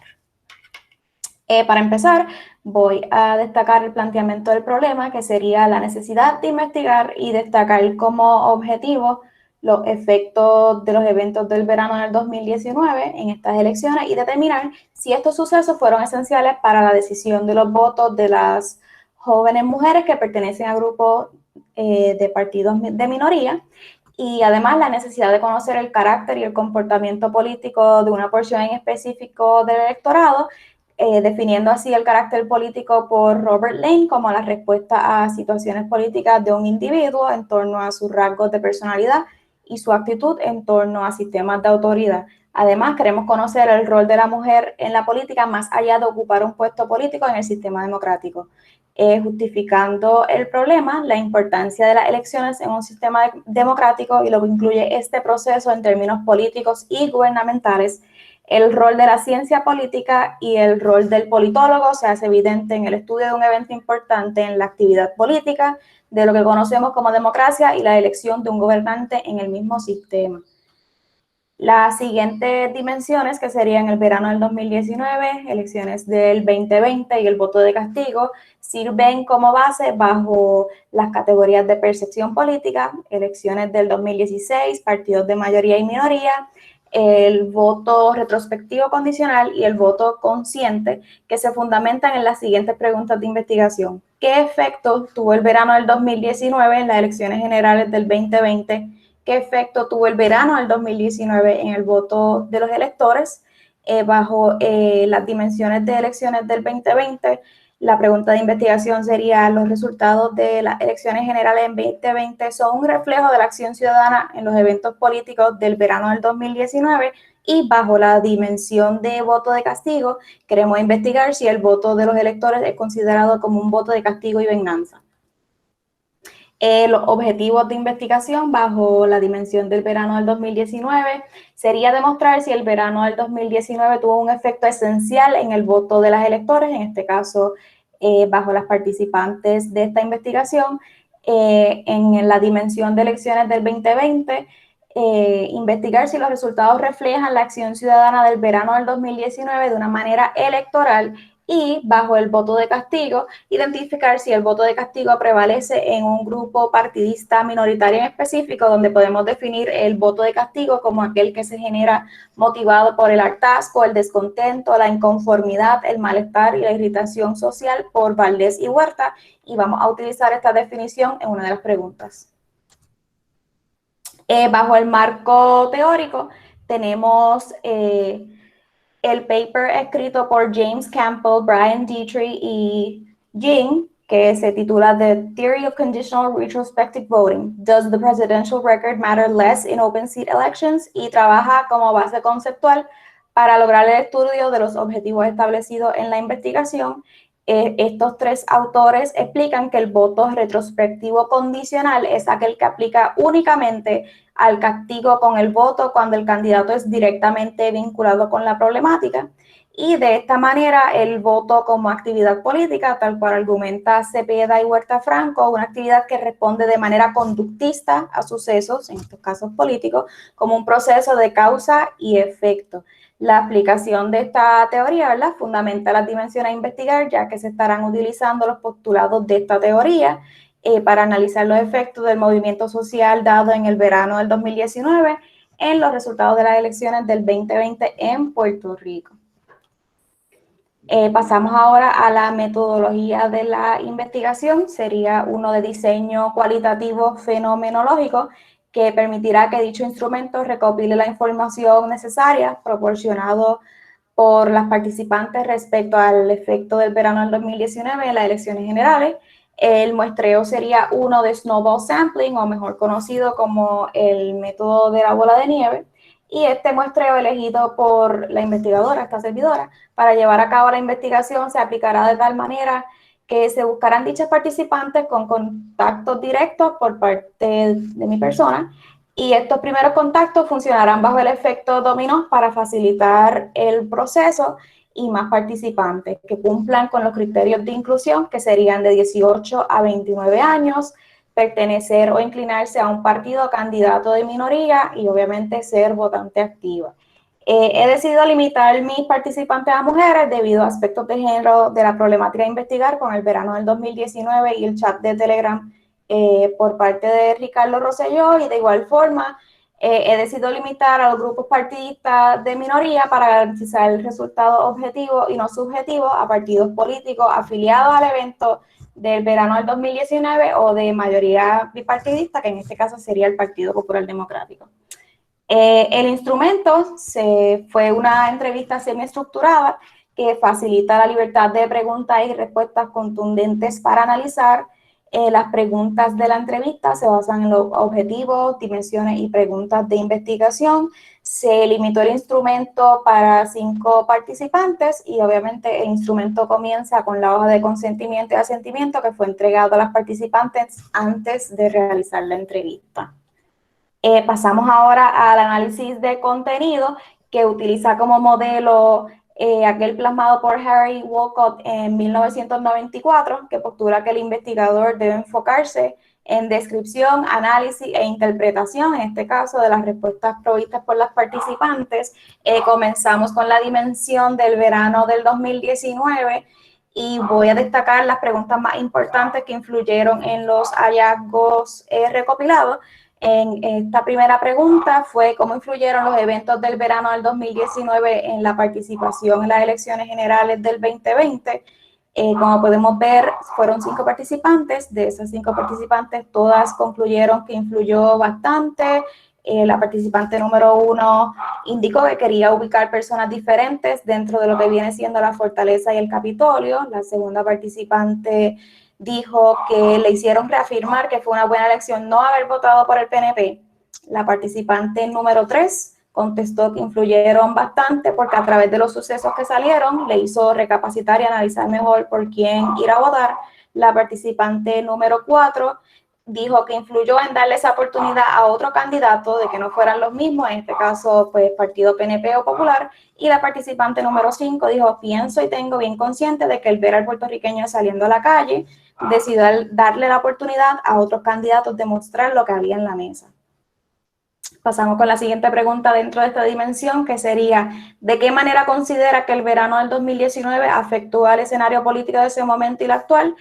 Speaker 5: Para empezar, voy a destacar el planteamiento del problema, que sería la necesidad de investigar y destacar como objetivo los efectos de los eventos del verano del 2019 en estas elecciones y determinar si estos sucesos fueron esenciales para la decisión de los votos de las jóvenes mujeres que pertenecen a grupos de partidos de minoría, y además la necesidad de conocer el carácter y el comportamiento político de una porción en específico del electorado, definiendo así el carácter político por Robert Lane como la respuesta a situaciones políticas de un individuo en torno a sus rasgos de personalidad y su actitud en torno a sistemas de autoridad. Además, queremos conocer el rol de la mujer en la política más allá de ocupar un puesto político en el sistema democrático, justificando el problema, la importancia de las elecciones en un sistema democrático y lo que incluye este proceso en términos políticos y gubernamentales. El rol de la ciencia política y el rol del politólogo se hace evidente en el estudio de un evento importante en la actividad política, de lo que conocemos como democracia y la elección de un gobernante en el mismo sistema. Las siguientes dimensiones, que serían el verano del 2019, elecciones del 2020 y el voto de castigo, sirven como base bajo las categorías de percepción política, elecciones del 2016, partidos de mayoría y minoría, el voto retrospectivo condicional y el voto consciente, que se fundamentan en las siguientes preguntas de investigación. ¿Qué efecto tuvo el verano del 2019 en las elecciones generales del 2020? ¿Qué efecto tuvo el verano del 2019 en el voto de los electores? Bajo las dimensiones de elecciones del 2020, la pregunta de investigación sería: ¿los resultados de las elecciones generales en 2020 son un reflejo de la acción ciudadana en los eventos políticos del verano del 2019? Y bajo la dimensión de voto de castigo, queremos investigar si el voto de los electores es considerado como un voto de castigo y venganza. Los objetivos de investigación bajo la dimensión del verano del 2019 sería demostrar si el verano del 2019 tuvo un efecto esencial en el voto de las electores, en este caso bajo las participantes de esta investigación. En la dimensión de elecciones del 2020, investigar si los resultados reflejan la acción ciudadana del verano del 2019 de una manera electoral, y bajo el voto de castigo, identificar si el voto de castigo prevalece en un grupo partidista minoritario en específico, donde podemos definir el voto de castigo como aquel que se genera motivado por el hartazgo, el descontento, la inconformidad, el malestar y la irritación social por Valdés y Huerta, y vamos a utilizar esta definición en una de las preguntas. Bajo el marco teórico tenemos el paper escrito por James Campbell, Brian Dietrich y Jing, que se titula The Theory of Conditional Retrospective Voting. Does the presidential record matter less in open seat elections? Y trabaja como base conceptual Para lograr el estudio de los objetivos establecidos en la investigación, estos tres autores explican que el voto retrospectivo condicional es aquel que aplica únicamente al castigo con el voto cuando el candidato es directamente vinculado con la problemática, y de esta manera el voto como actividad política, tal cual argumenta Cepeda y Huerta Franco, una actividad que responde de manera conductista a sucesos, en estos casos políticos, como un proceso de causa y efecto. La aplicación de esta teoría, ¿verdad?, fundamenta las dimensiones a investigar, ya que se estarán utilizando los postulados de esta teoría para analizar los efectos del movimiento social dado en el verano del 2019 en los resultados de las elecciones del 2020 en Puerto Rico. Pasamos ahora a la metodología de la investigación. Sería uno de diseño cualitativo fenomenológico que permitirá que dicho instrumento recopile la información necesaria proporcionado por las participantes respecto al efecto del verano del 2019 en las elecciones generales. El muestreo sería uno de snowball sampling, o mejor conocido como el método de la bola de nieve. Y este muestreo elegido por la investigadora, esta servidora, para llevar a cabo la investigación se aplicará de tal manera que se buscarán dichas participantes con contactos directos por parte de mi persona, y estos primeros contactos funcionarán bajo el efecto dominó para facilitar el proceso, y más participantes que cumplan con los criterios de inclusión, que serían de 18 a 29 años, pertenecer o inclinarse a un partido candidato de minoría y obviamente ser votante activa. He decidido limitar mis participantes a mujeres debido a aspectos de género de la problemática a investigar con el verano del 2019 y el chat de Telegram por parte de Ricardo Rosselló, y de igual forma he decidido limitar a los grupos partidistas de minoría para garantizar el resultado objetivo y no subjetivo a partidos políticos afiliados al evento del verano del 2019 o de mayoría bipartidista, que en este caso sería el Partido Popular Democrático. El instrumento fue una entrevista semiestructurada que facilita la libertad de preguntas y respuestas contundentes para analizar. Las preguntas de la entrevista se basan en los objetivos, dimensiones y preguntas de investigación. Se limitó el instrumento para 5 participantes y obviamente el instrumento comienza con la hoja de consentimiento y asentimiento que fue entregado a las participantes antes de realizar la entrevista. Pasamos ahora al análisis de contenido, que utiliza como modelo aquel plasmado por Harry Walcott en 1994, que postula que el investigador debe enfocarse en descripción, análisis e interpretación, en este caso, de las respuestas provistas por las participantes. Comenzamos con la dimensión del verano del 2019 y voy a destacar las preguntas más importantes que influyeron en los hallazgos recopilados. En esta primera pregunta fue cómo influyeron los eventos del verano del 2019 en la participación en las elecciones generales del 2020. Como podemos ver, fueron 5 participantes. De esas 5 participantes, todas concluyeron que influyó bastante. La participante número 1 indicó que quería ubicar personas diferentes dentro de lo que viene siendo la Fortaleza y el Capitolio. La segunda participante dijo que le hicieron reafirmar que fue una buena elección no haber votado por el PNP. La participante número 3 contestó que influyeron bastante porque a través de los sucesos que salieron le hizo recapacitar y analizar mejor por quién ir a votar. La participante número 4 dijo que influyó en darle esa oportunidad a otro candidato de que no fueran los mismos, en este caso, pues, Partido PNP o Popular. Y la participante número 5 dijo, pienso y tengo bien consciente de que el ver al puertorriqueño saliendo a la calle, decidió darle la oportunidad a otros candidatos de mostrar lo que había en la mesa. Pasamos con la siguiente pregunta dentro de esta dimensión, que sería, ¿de qué manera considera que el verano del 2019 afectó al escenario político de ese momento y el actual?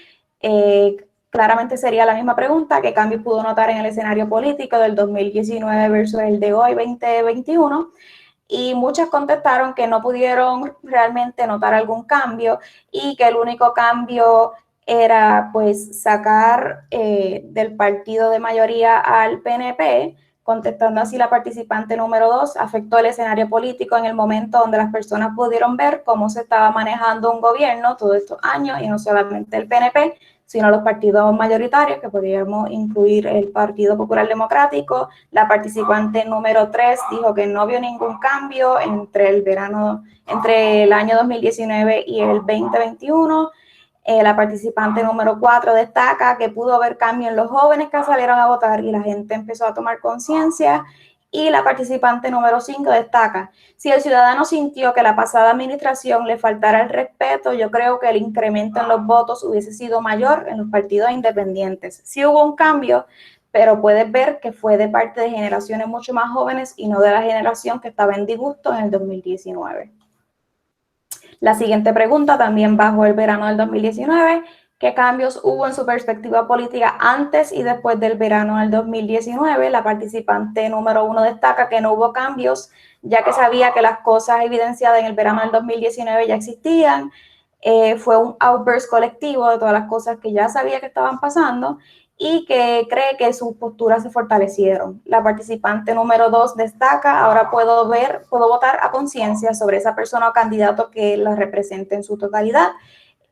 Speaker 5: Claramente sería la misma pregunta, ¿qué cambios pudo notar en el escenario político del 2019 versus el de hoy, 2021? Y muchas contestaron que no pudieron realmente notar algún cambio y que el único cambio era pues sacar del partido de mayoría al PNP. Contestando así, la participante número 2, afectó el escenario político en el momento donde las personas pudieron ver cómo se estaba manejando un gobierno todos estos años, y no solamente el PNP, sino los partidos mayoritarios, que podríamos incluir el Partido Popular Democrático. La participante número 3 dijo que no vio ningún cambio entre el año 2019 y el 2021. La participante número 4 destaca que pudo haber cambio en los jóvenes que salieron a votar y la gente empezó a tomar conciencia. Y la participante número 5 destaca: si el ciudadano sintió que la pasada administración le faltara el respeto, yo creo que el incremento en los votos hubiese sido mayor en los partidos independientes. Sí hubo un cambio, pero puedes ver que fue de parte de generaciones mucho más jóvenes y no de la generación que estaba en disgusto en el 2019. La siguiente pregunta, también bajo el verano del 2019, ¿qué cambios hubo en su perspectiva política antes y después del verano del 2019? La participante número 1 destaca que no hubo cambios, ya que sabía que las cosas evidenciadas en el verano del 2019 ya existían. Fue un outburst colectivo de todas las cosas que ya sabía que estaban pasando y que cree que sus posturas se fortalecieron. La participante número 2 destaca: ahora puedo votar a conciencia sobre esa persona o candidato que la represente en su totalidad.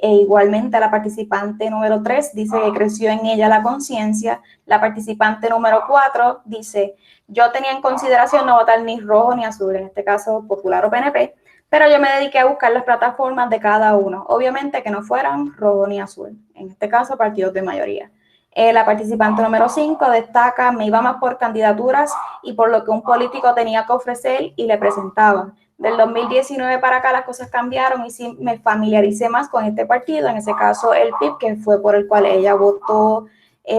Speaker 5: E igualmente la participante número 3 dice que creció en ella la conciencia. La participante número 4 dice: yo tenía en consideración no votar ni rojo ni azul, en este caso Popular o PNP, pero yo me dediqué a buscar las plataformas de cada uno, obviamente que no fueran rojo ni azul, en este caso partidos de mayoría. La participante número 5 destaca: me iba más por candidaturas y por lo que un político tenía que ofrecer y le presentaba. Del 2019 para acá las cosas cambiaron y sí me familiaricé más con este partido, en ese caso el PIB, que fue por el cual ella votó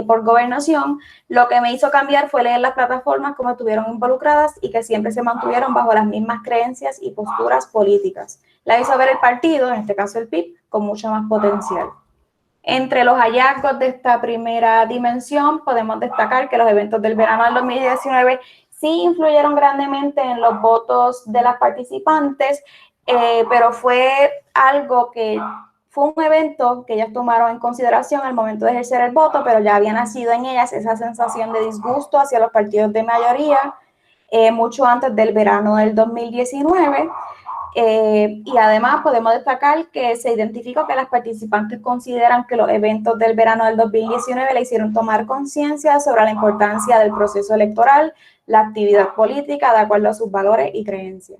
Speaker 5: por gobernación. Lo que me hizo cambiar fue leer las plataformas, cómo estuvieron involucradas y que siempre se mantuvieron bajo las mismas creencias y posturas políticas. La hizo ver el partido, en este caso el PIB, con mucho más potencial. Entre los hallazgos de esta primera dimensión, podemos destacar que los eventos del verano del 2019 sí influyeron grandemente en los votos de las participantes, pero fue algo que fue un evento que ellas tomaron en consideración al momento de ejercer el voto, pero ya había nacido en ellas esa sensación de disgusto hacia los partidos de mayoría mucho antes del verano del 2019. Y además podemos destacar que se identificó que las participantes consideran que los eventos del verano del 2019 le hicieron tomar conciencia sobre la importancia del proceso electoral, la actividad política de acuerdo a sus valores y creencias.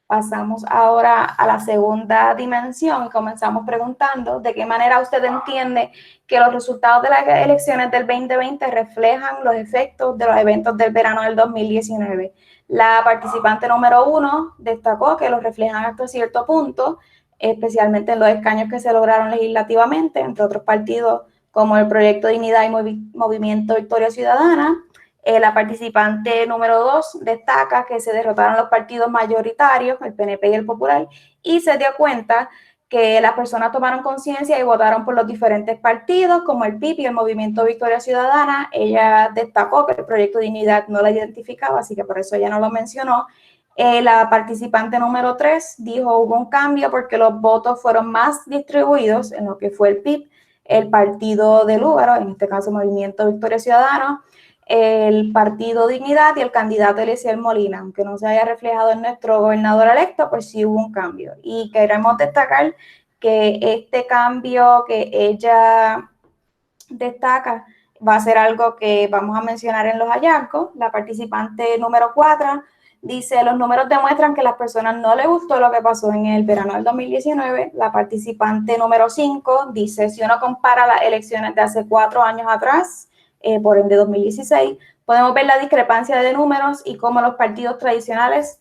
Speaker 5: Pasamos ahora a la segunda dimensión y comenzamos preguntando de qué manera usted entiende que los resultados de las elecciones del 2020 reflejan los efectos de los eventos del verano del 2019. La participante número 1 destacó que los reflejan hasta cierto punto, especialmente en los escaños que se lograron legislativamente, entre otros partidos como el Proyecto Dignidad y Movimiento Victoria Ciudadana. La participante número 2 destaca que se derrotaron los partidos mayoritarios, el PNP y el Popular, y se dio cuenta que las personas tomaron conciencia y votaron por los diferentes partidos, como el PIB y el Movimiento Victoria Ciudadana. Ella destacó que el Proyecto Dignidad no la identificaba, así que por eso ella no lo mencionó. La participante número 3 dijo: hubo un cambio porque los votos fueron más distribuidos en lo que fue el PIB, el Partido de Lúgaro, en este caso Movimiento Victoria Ciudadana, el Partido Dignidad y el candidato Eliezer Molina. Aunque no se haya reflejado en nuestro gobernador electo, pues sí hubo un cambio. Y queremos destacar que este cambio que ella destaca va a ser algo que vamos a mencionar en los hallazgos. La participante número 4 dice: los números demuestran que a las personas no les gustó lo que pasó en el verano del 2019. La participante número 5 dice: si uno compara las elecciones de hace 4 años atrás, por el de 2016, podemos ver la discrepancia de números y cómo los partidos tradicionales,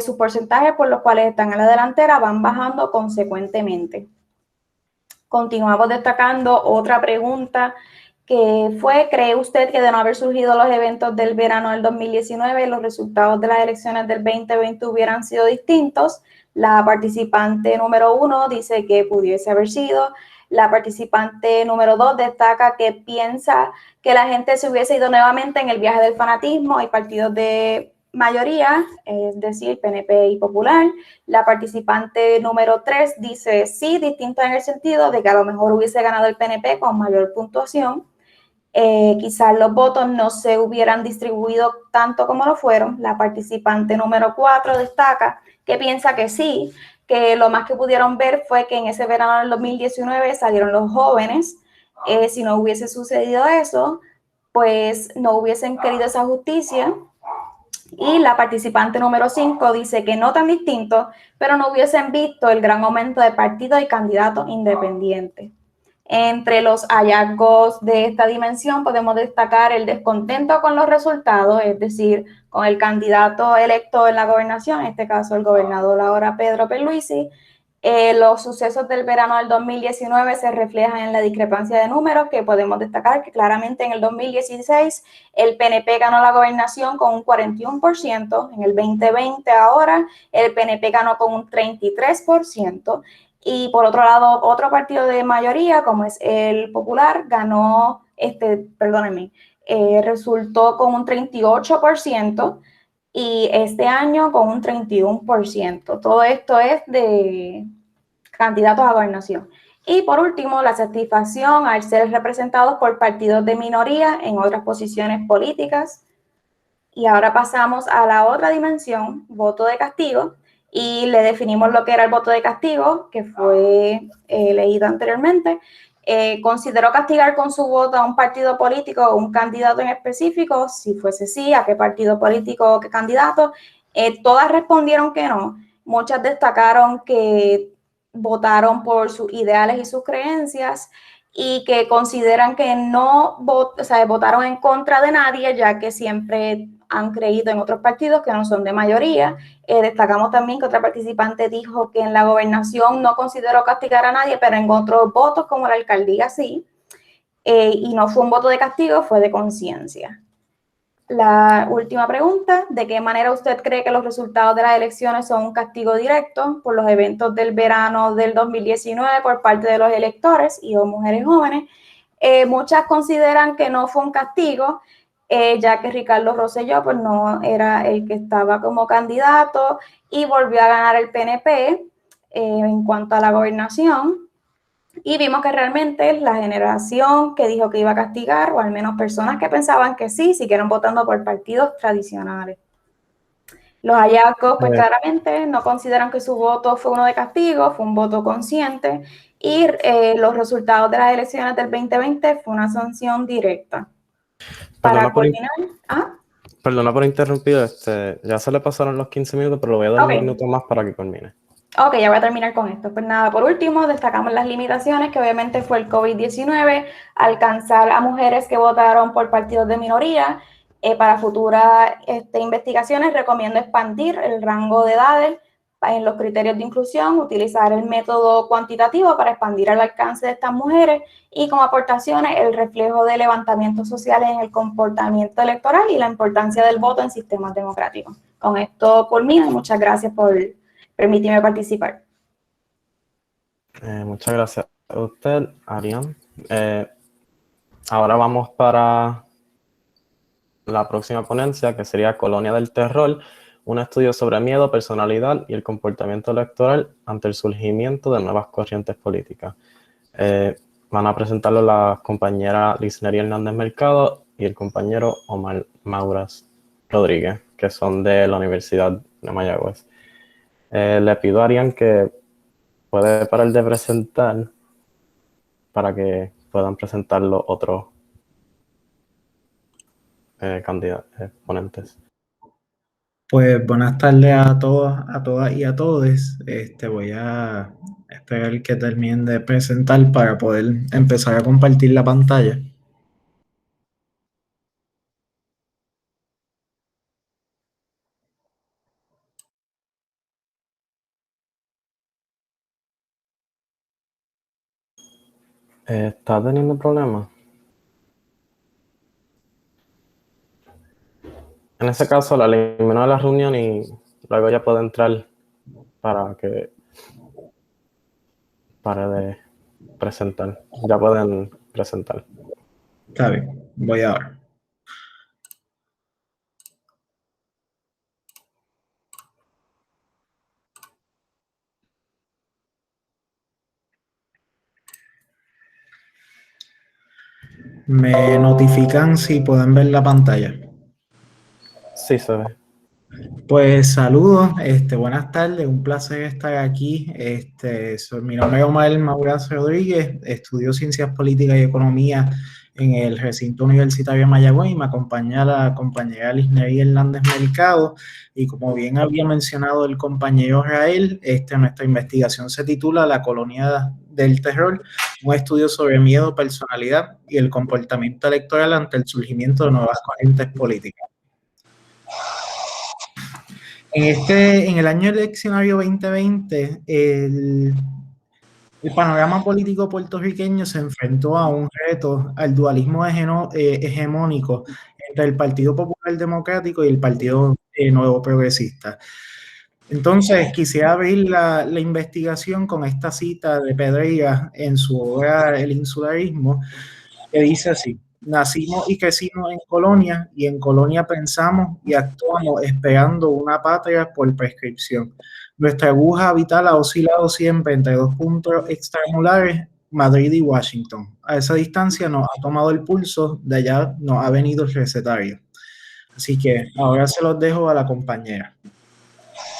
Speaker 5: sus porcentajes por los cuales están en la delantera, van bajando consecuentemente. Continuamos destacando otra pregunta que fue: ¿cree usted que de no haber surgido los eventos del verano del 2019, los resultados de las elecciones del 2020 hubieran sido distintos? La participante número 1 dice que pudiese haber sido. La participante número 2 destaca que piensa que la gente se hubiese ido nuevamente en el viaje del fanatismo y partidos de mayoría, es decir, PNP y Popular. La participante número 3 dice sí, distinto en el sentido de que a lo mejor hubiese ganado el PNP con mayor puntuación. Quizás los votos no se hubieran distribuido tanto como lo fueron. La participante número 4 destaca que piensa que sí, que lo más que pudieron ver fue que en ese verano del 2019 salieron los jóvenes Si no hubiese sucedido eso, pues no hubiesen querido esa justicia. Y la participante número 5 dice que no tan distinto, pero no hubiesen visto el gran aumento de partidos y candidatos independientes. Entre los hallazgos de esta dimensión podemos destacar el descontento con los resultados, es decir, con el candidato electo en la gobernación, en este caso el gobernador ahora Pedro Pierluisi. Los sucesos del verano del 2019 se reflejan en la discrepancia de números, que podemos destacar que claramente en el 2016 el PNP ganó la gobernación con un 41%, en el 2020 ahora el PNP ganó con un 33%, y por otro lado otro partido de mayoría como es el Popular ganó, resultó con un 38%, y este año con un 31%. Todo esto es de candidatos a gobernación. Y por último, la satisfacción al ser representados por partidos de minoría en otras posiciones políticas. Y ahora pasamos a la otra dimensión, voto de castigo, y le definimos lo que era el voto de castigo, que fue leído anteriormente. Consideró castigar con su voto a un partido político o un candidato en específico. Si fuese sí, a qué partido político o qué candidato. Todas respondieron que no. Muchas destacaron que votaron por sus ideales y sus creencias, y que consideran que no votaron en contra de nadie, ya que siempre han creído en otros partidos que no son de mayoría. Destacamos también que otra participante dijo que en la gobernación no consideró castigar a nadie, pero en otros votos como la alcaldía sí, y no fue un voto de castigo, fue de conciencia. La última pregunta: ¿de qué manera usted cree que los resultados de las elecciones son un castigo directo por los eventos del verano del 2019 por parte de los electores y o mujeres jóvenes? Muchas consideran que no fue un castigo, ya que Ricardo Rosselló pues no era el que estaba como candidato y volvió a ganar el PNP en cuanto a la gobernación. Y vimos que realmente la generación que dijo que iba a castigar, o al menos personas que pensaban que sí, siguieron votando por partidos tradicionales. Los hallazgos, pues claramente no consideran que su voto fue uno de castigo, fue un voto consciente, y los resultados de las elecciones del 2020 fue una sanción directa. Para culminar,
Speaker 1: Perdona por interrumpir, ya se le pasaron los 15 minutos, pero le voy a dar un minuto más para que culmine.
Speaker 5: Ok, ya voy a terminar con esto. Pues nada, por último, destacamos las limitaciones, que obviamente fue el COVID-19, alcanzar a mujeres que votaron por partidos de minoría. Para futuras investigaciones, recomiendo expandir el rango de edades en los criterios de inclusión, utilizar el método cuantitativo para expandir el alcance de estas mujeres, y como aportaciones, el reflejo de levantamientos sociales en el comportamiento electoral y la importancia del voto en sistemas democráticos. Con esto culmino y muchas gracias por permitirme participar.
Speaker 1: Muchas gracias a usted, Arián. Ahora vamos para la próxima ponencia, que sería Colonia del Terror, un estudio sobre miedo, personalidad y el comportamiento electoral ante el surgimiento de nuevas corrientes políticas. Van a presentarlo la compañera Lisnery Hernández Mercado y el compañero Omar Mauras Rodríguez, que son de la Universidad de Mayagüez. Le pido a Arián que puede parar de presentar para que puedan presentar los otros candidatos, ponentes.
Speaker 6: Pues buenas tardes a todos, a todas y a todos. Voy a esperar que terminen de presentar para poder empezar a compartir la pantalla.
Speaker 1: ¿Está teniendo problemas? En ese caso, la elimino de la reunión y luego ya puede entrar para que pare de presentar. Ya pueden presentar.
Speaker 6: Está bien, voy ahora. Me notifican si pueden ver la pantalla.
Speaker 1: Sí, se ve.
Speaker 6: Pues saludos, buenas tardes, un placer estar aquí. Mi nombre es Omar Maurazo Rodríguez, estudio Ciencias Políticas y Economía en el recinto universitario de Mayagüez y me acompaña la compañera Lisneri Hernández Mercado. Y como bien había mencionado el compañero Rael, nuestra investigación se titula La colonia del terror, un estudio sobre miedo, personalidad y el comportamiento electoral ante el surgimiento de nuevas corrientes políticas. En el año eleccionario 2020, el panorama político puertorriqueño se enfrentó a un reto al dualismo hegemónico entre el Partido Popular Democrático y el Partido Nuevo Progresista. Entonces, quisiera abrir la investigación con esta cita de Pedreira en su obra El insularismo, que dice así: nacimos y crecimos en colonia, y en colonia pensamos y actuamos esperando una patria por prescripción. Nuestra aguja vital ha oscilado siempre entre dos puntos extramulares, Madrid y Washington. A esa distancia nos ha tomado el pulso, de allá nos ha venido el recetario. Así que ahora se los dejo a la compañera.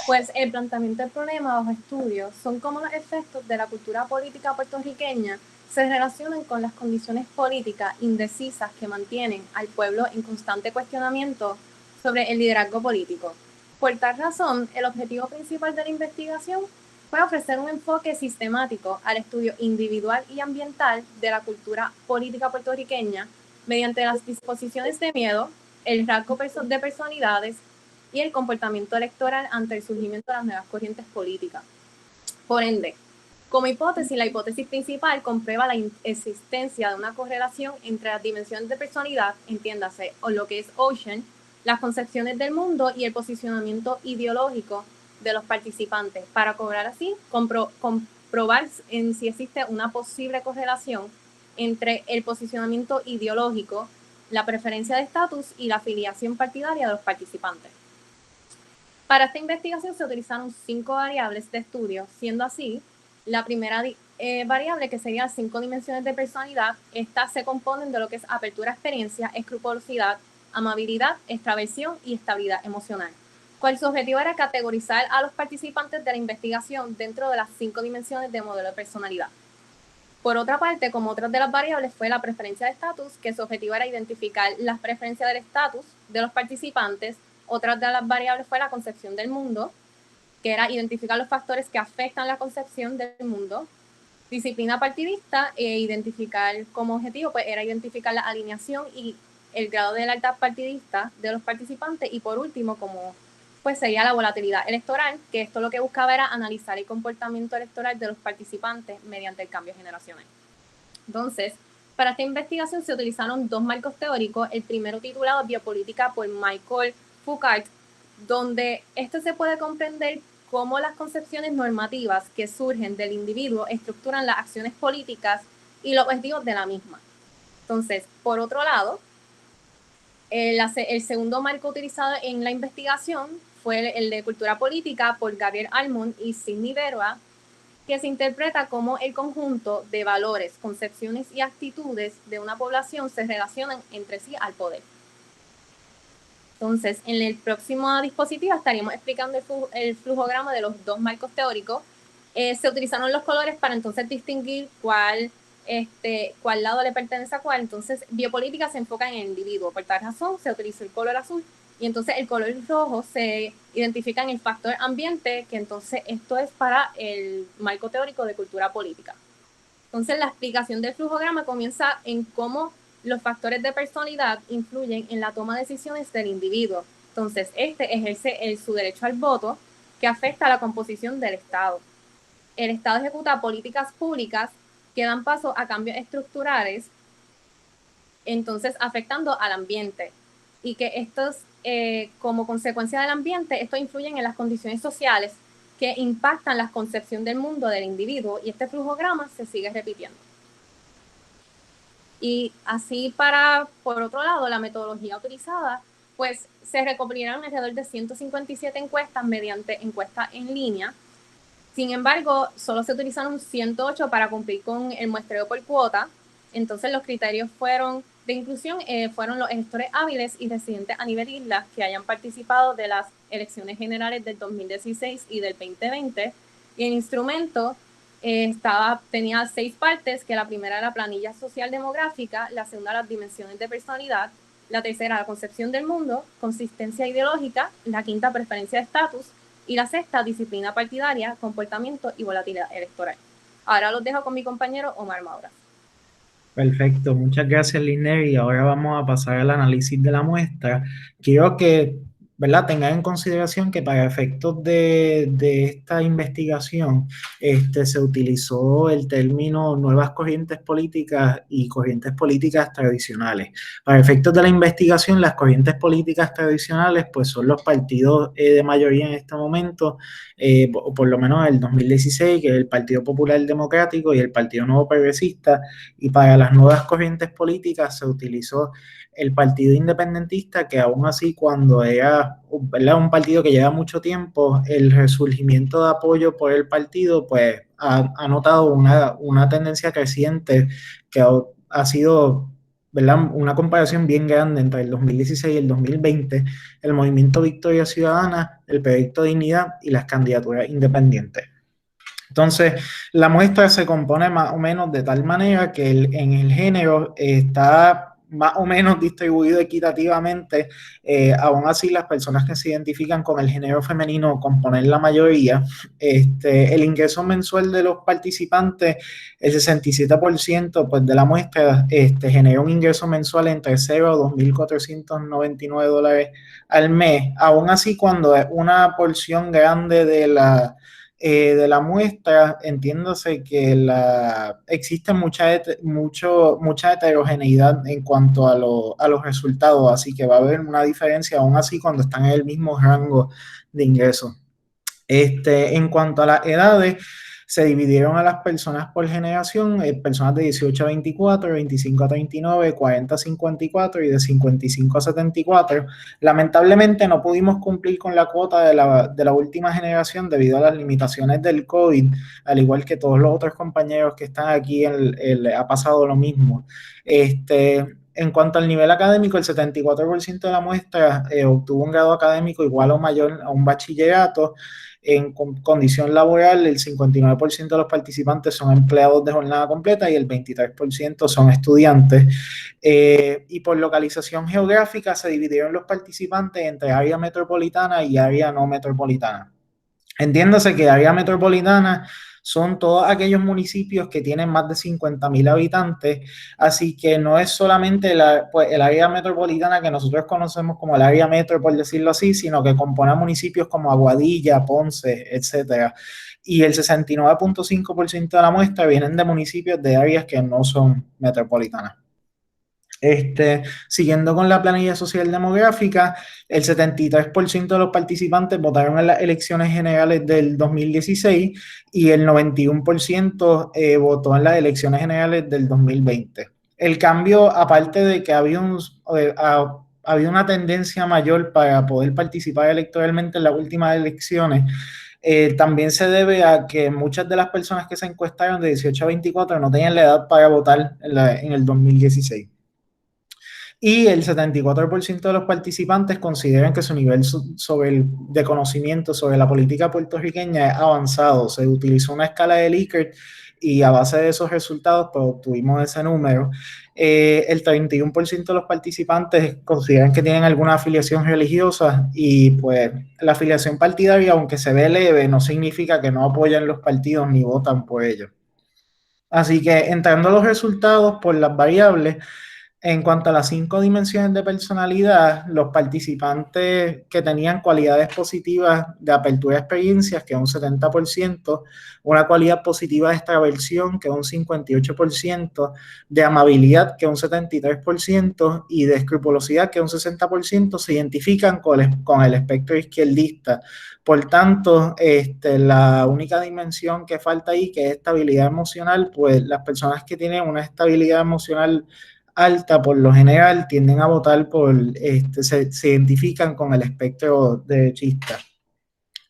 Speaker 7: Pues el planteamiento del problema bajo estudio son cómo los efectos de la cultura política puertorriqueña se relacionan con las condiciones políticas indecisas que mantienen al pueblo en constante cuestionamiento sobre el liderazgo político. Por tal razón, el objetivo principal de la investigación fue ofrecer un enfoque sistemático al estudio individual y ambiental de la cultura política puertorriqueña mediante las disposiciones de miedo, el rasgo de personalidades y el comportamiento electoral ante el surgimiento de las nuevas corrientes políticas. Por ende, como hipótesis, la hipótesis principal comprueba la existencia de una correlación entre las dimensiones de personalidad, entiéndase, o lo que es Ocean, las concepciones del mundo y el posicionamiento ideológico de los participantes, para comprobar en si existe una posible correlación entre el posicionamiento ideológico, la preferencia de estatus y la afiliación partidaria de los participantes. Para esta investigación se utilizaron 5 variables de estudio, siendo así la primera variable, que sería 5 dimensiones de personalidad. Estas se componen de lo que es apertura a experiencia, escrupulosidad, amabilidad, extraversión y estabilidad emocional. Cual su objetivo era categorizar a los participantes de la investigación dentro de las 5 dimensiones de modelo de personalidad. Por otra parte, como otras de las variables fue la preferencia de estatus, que su objetivo era identificar las preferencias del estatus de los participantes. Otra de las variables fue la concepción del mundo, que era identificar los factores que afectan la concepción del mundo. Disciplina partidista, identificar como objetivo, pues era identificar la alineación y el grado de lealtad partidista de los participantes. Y por último, como pues sería la volatilidad electoral, que esto lo que buscaba era analizar el comportamiento electoral de los participantes mediante el cambio generacional. Entonces, para esta investigación se utilizaron 2 marcos teóricos, el primero titulado Biopolítica por Michael Foucault, donde esto se puede comprender cómo las concepciones normativas que surgen del individuo estructuran las acciones políticas y los objetivos de la misma. Entonces, por otro lado, el segundo marco utilizado en la investigación fue el de Cultura Política por Gabriel Almond y Sidney Berua, que se interpreta como el conjunto de valores, concepciones y actitudes de una población se relacionan entre sí al poder. Entonces, en el próximo dispositivo estaríamos explicando el flujograma de los 2 marcos teóricos. Se utilizaron los colores para entonces distinguir cuál lado le pertenece a cuál. Entonces, biopolítica se enfoca en el individuo. Por tal razón, se utilizó el color azul. Y entonces el color rojo se identifica en el factor ambiente, que entonces esto es para el marco teórico de cultura política. Entonces, la explicación del flujograma comienza en cómo los factores de personalidad influyen en la toma de decisiones del individuo. Entonces, ejerce su derecho al voto, que afecta a la composición del Estado. El Estado ejecuta políticas públicas que dan paso a cambios estructurales, entonces afectando al ambiente. Y que estos, como consecuencia del ambiente, estos influyen en las condiciones sociales que impactan la concepción del mundo del individuo, y este flujograma se sigue repitiendo. Y así, por otro lado, la metodología utilizada, pues se recopilaron alrededor de 157 encuestas mediante encuestas en línea. Sin embargo, solo se utilizaron 108 para cumplir con el muestreo por cuota. Entonces, los criterios fueron de inclusión fueron los gestores hábiles y residentes a nivel isla que hayan participado de las elecciones generales del 2016 y del 2020. Y el instrumento tenía 6 partes, que la primera era la planilla social demográfica, la segunda las dimensiones de personalidad, la tercera la concepción del mundo, consistencia ideológica, la quinta preferencia de estatus y la sexta disciplina partidaria, comportamiento y volatilidad electoral. Ahora los dejo con mi compañero Omar Maura.
Speaker 6: Perfecto, muchas gracias, Liner. Y ahora vamos a pasar al análisis de la muestra. Quiero que, ¿verdad?, tengan en consideración que para efectos de esta investigación se utilizó el término nuevas corrientes políticas y corrientes políticas tradicionales. Para efectos de la investigación, las corrientes políticas tradicionales pues son los partidos de mayoría en este momento, o por lo menos el 2016, que es el Partido Popular Democrático y el Partido Nuevo Progresista, y para las nuevas corrientes políticas se utilizó el Partido Independentista, que aún así, cuando era, ¿verdad?, un partido que lleva mucho tiempo, el resurgimiento de apoyo por el partido pues ha notado una tendencia creciente que ha sido, ¿verdad?, una comparación bien grande entre el 2016 y el 2020, el Movimiento Victoria Ciudadana, el Proyecto Dignidad y las candidaturas independientes. Entonces, la muestra se compone más o menos de tal manera que en el género está más o menos distribuido equitativamente. Aún así, las personas que se identifican con el género femenino componen la mayoría. El ingreso mensual de los participantes, el 67% pues, de la muestra genera un ingreso mensual entre $0 a $2.499 al mes. Aún así, cuando es una porción grande de la muestra, entiéndase que existe mucha heterogeneidad en cuanto a los resultados, así que va a haber una diferencia aún así cuando están en el mismo rango de ingresos. En cuanto a las edades, se dividieron a las personas por generación, personas de 18 a 24, 25 a 39, 40 a 54 y de 55 a 74. Lamentablemente no pudimos cumplir con la cuota de la última generación debido a las limitaciones del COVID, al igual que todos los otros compañeros que están aquí, ha pasado lo mismo. En cuanto al nivel académico, el 74% de la muestra obtuvo un grado académico igual o mayor a un bachillerato. En condición laboral, el 59% de los participantes son empleados de jornada completa y el 23% son estudiantes. Y por localización geográfica se dividieron los participantes entre área metropolitana y área no metropolitana. Entiéndase que área metropolitana son todos aquellos municipios que tienen más de 50,000 habitantes, así que no es solamente el área metropolitana que nosotros conocemos como el área metro, por decirlo así, sino que compone municipios como Aguadilla, Ponce, etcétera. Y el 69.5% de la muestra vienen de municipios de áreas que no son metropolitanas. Siguiendo con la planilla social demográfica, el 73% de los participantes votaron en las elecciones generales del 2016 y el 91% votó en las elecciones generales del 2020. El cambio, aparte de que había una tendencia mayor para poder participar electoralmente en las últimas elecciones, también se debe a que muchas de las personas que se encuestaron de 18 a 24 no tenían la edad para votar en el 2016. Y el 74% de los participantes consideran que su nivel de conocimiento sobre la política puertorriqueña es avanzado. Se utilizó una escala de Likert y a base de esos resultados pues, obtuvimos ese número. El 31% de los participantes consideran que tienen alguna afiliación religiosa y pues la afiliación partidaria, aunque se ve leve, no significa que no apoyan los partidos ni votan por ellos. Así que entrando a los resultados por las variables, en cuanto a las 5 dimensiones de personalidad, los participantes que tenían cualidades positivas de apertura de experiencias, que es un 70%, una cualidad positiva de extraversión, que es un 58%, de amabilidad, que es un 73%, y de escrupulosidad, que es un 60%, se identifican con el espectro izquierdista. Por tanto, la única dimensión que falta ahí, que es estabilidad emocional, pues las personas que tienen una estabilidad emocional alta, por lo general, tienden a votar se identifican con el espectro derechista.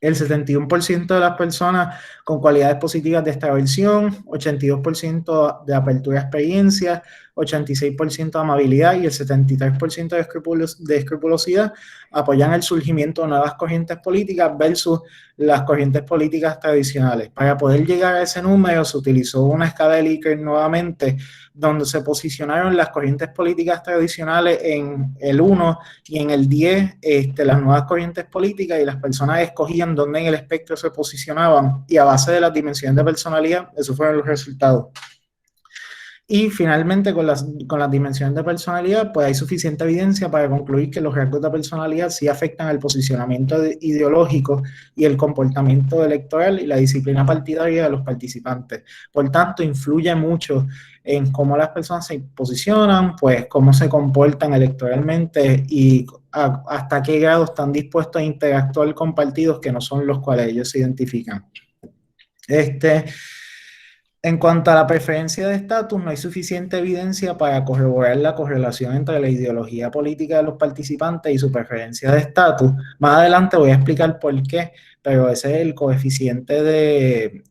Speaker 6: El 71% de las personas con cualidades positivas de extraversión, 82% de apertura a experiencias, 86% de amabilidad y el 73% de escrupulosidad apoyan el surgimiento de nuevas corrientes políticas versus las corrientes políticas tradicionales. Para poder llegar a ese número se utilizó una escala de Likert nuevamente, donde se posicionaron las corrientes políticas tradicionales en el 1 y en el 10 las nuevas corrientes políticas, y las personas escogían dónde en el espectro se posicionaban, y a base de las dimensiones de personalidad, esos fueron los resultados. Y finalmente, con las dimensiones de personalidad, pues hay suficiente evidencia para concluir que los rasgos de personalidad sí afectan el posicionamiento ideológico y el comportamiento electoral y la disciplina partidaria de los participantes. Por tanto, influye mucho en cómo las personas se posicionan, pues cómo se comportan electoralmente y hasta qué grado están dispuestos a interactuar con partidos que no son los cuales ellos se identifican. En cuanto a la preferencia de estatus, no hay suficiente evidencia para corroborar la correlación entre la ideología política de los participantes y su preferencia de estatus. Más adelante voy a explicar por qué, pero ese es el coeficiente de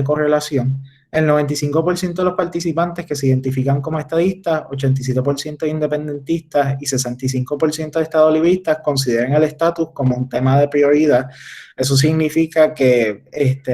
Speaker 6: correlación. El 95% de los participantes que se identifican como estadistas, 87% de independentistas y 65% de estadolibristas consideran el estatus como un tema de prioridad. Eso significa que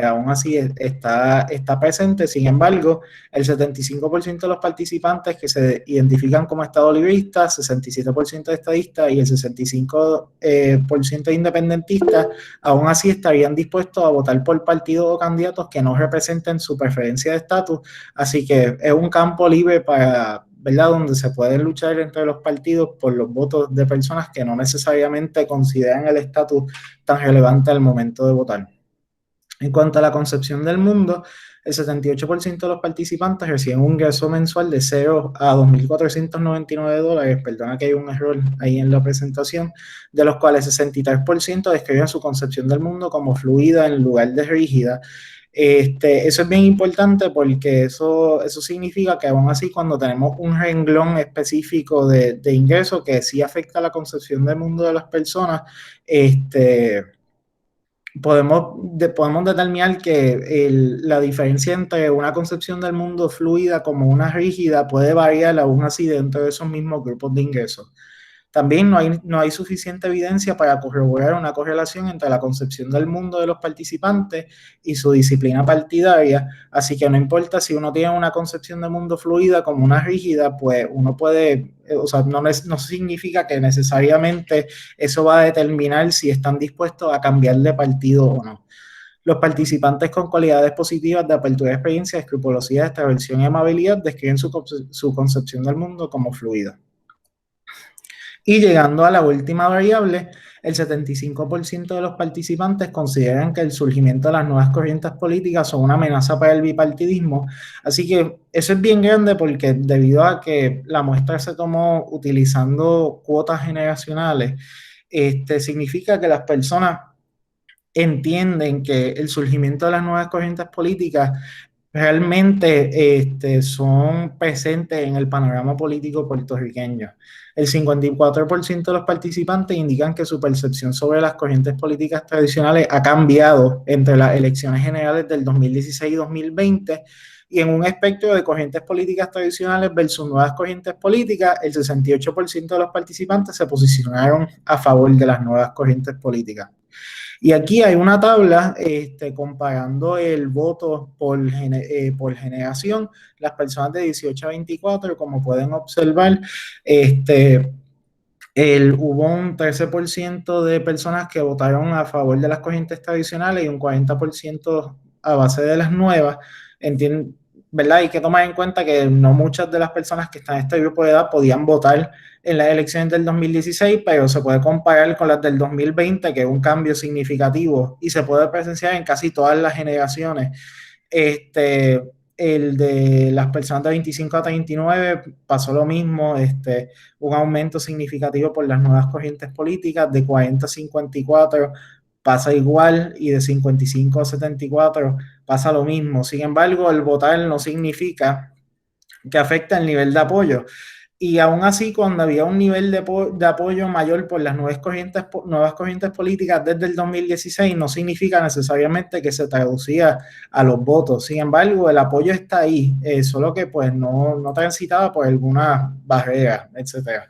Speaker 6: aún así está presente. Sin embargo, el 75% de los participantes que se identifican como estadolibristas, 67% de estadistas y el 65% de independentistas, aún así estarían dispuestos a votar por partidos o candidatos que no representen su preferencia de estatus. Así que es un campo libre para, ¿verdad?, donde se pueden luchar entre los partidos por los votos de personas que no necesariamente consideran el estatus tan relevante al momento de votar. En cuanto a la concepción del mundo, el 78% de los participantes reciben un ingreso mensual de $0 a $2.499, perdona que hay un error ahí en la presentación, de los cuales 63% describen su concepción del mundo como fluida en lugar de rígida. Eso es bien importante porque eso significa que aún así, cuando tenemos un renglón específico de ingreso que sí afecta la concepción del mundo de las personas, podemos determinar que la diferencia entre una concepción del mundo fluida como una rígida puede variar aún así dentro de esos mismos grupos de ingresos. También no hay suficiente evidencia para corroborar una correlación entre la concepción del mundo de los participantes y su disciplina partidaria, así que no importa si uno tiene una concepción del mundo fluida como una rígida, pues uno puede, no significa que necesariamente eso va a determinar si están dispuestos a cambiar de partido o no. Los participantes con cualidades positivas de apertura de experiencia, escrupulosidad, extraversión y amabilidad describen su concepción del mundo como fluida. Y llegando a la última variable, el 75% de los participantes consideran que el surgimiento de las nuevas corrientes políticas son una amenaza para el bipartidismo. Así que eso es bien grande porque, debido a que la muestra se tomó utilizando cuotas generacionales, significa que las personas entienden que el surgimiento de las nuevas corrientes políticas realmente son presentes en el panorama político puertorriqueño. El 54% de los participantes indican que su percepción sobre las corrientes políticas tradicionales ha cambiado entre las elecciones generales del 2016 y 2020, y en un espectro de corrientes políticas tradicionales versus nuevas corrientes políticas, el 68% de los participantes se posicionaron a favor de las nuevas corrientes políticas. Y aquí hay una tabla comparando el voto por generación. Las personas de 18 a 24, como pueden observar, hubo un 13% de personas que votaron a favor de las corrientes tradicionales y un 40% a base de las nuevas. ¿Verdad? Hay que tomar en cuenta que no muchas de las personas que están en este grupo de edad podían votar en las elecciones del 2016, pero se puede comparar con las del 2020, que es un cambio significativo y se puede presenciar en casi todas las generaciones. El de las personas de 25 a 39 pasó lo mismo, un aumento significativo por las nuevas corrientes políticas. De 40 a 54 pasa igual, y de 55 a 74 pasa lo mismo. Sin embargo, el votar no significa que afecta el nivel de apoyo. Y aún así, cuando había un nivel de apoyo mayor por las nuevas corrientes políticas desde el 2016, no significa necesariamente que se traducía a los votos. Sin embargo, el apoyo está ahí, solo que pues no transitaba por algunas barreras, etcétera.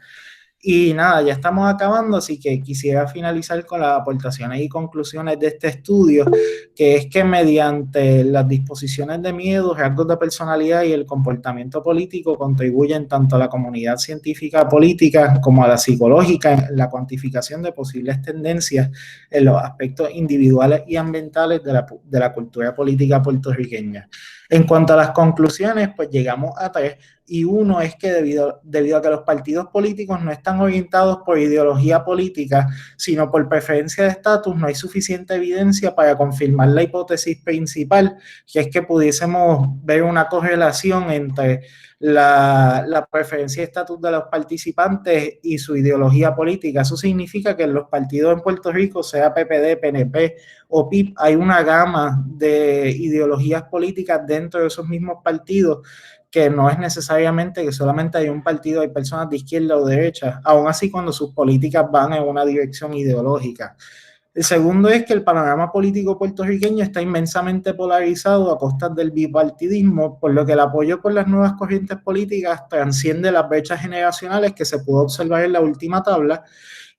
Speaker 6: Y nada, ya estamos acabando, así que quisiera finalizar con las aportaciones y conclusiones de este estudio, que es que mediante las disposiciones de miedo, rasgos de personalidad y el comportamiento político contribuyen tanto a la comunidad científica política como a la psicológica en la cuantificación de posibles tendencias en los aspectos individuales y ambientales de la cultura política puertorriqueña. En cuanto a las conclusiones, pues llegamos a 3, y uno es que debido a que los partidos políticos no están orientados por ideología política, sino por preferencia de estatus, no hay suficiente evidencia para confirmar la hipótesis principal, que es que pudiésemos ver una correlación entre la preferencia de estatus de los participantes y su ideología política. Eso significa que en los partidos en Puerto Rico, sea PPD, PNP o PIP, hay una gama de ideologías políticas dentro de esos mismos partidos, que no es necesariamente que solamente hay un partido, hay personas de izquierda o derecha, aún así cuando sus políticas van en una dirección ideológica. El segundo es que el panorama político puertorriqueño está inmensamente polarizado a costas del bipartidismo, por lo que el apoyo por las nuevas corrientes políticas transciende las brechas generacionales que se pudo observar en la última tabla,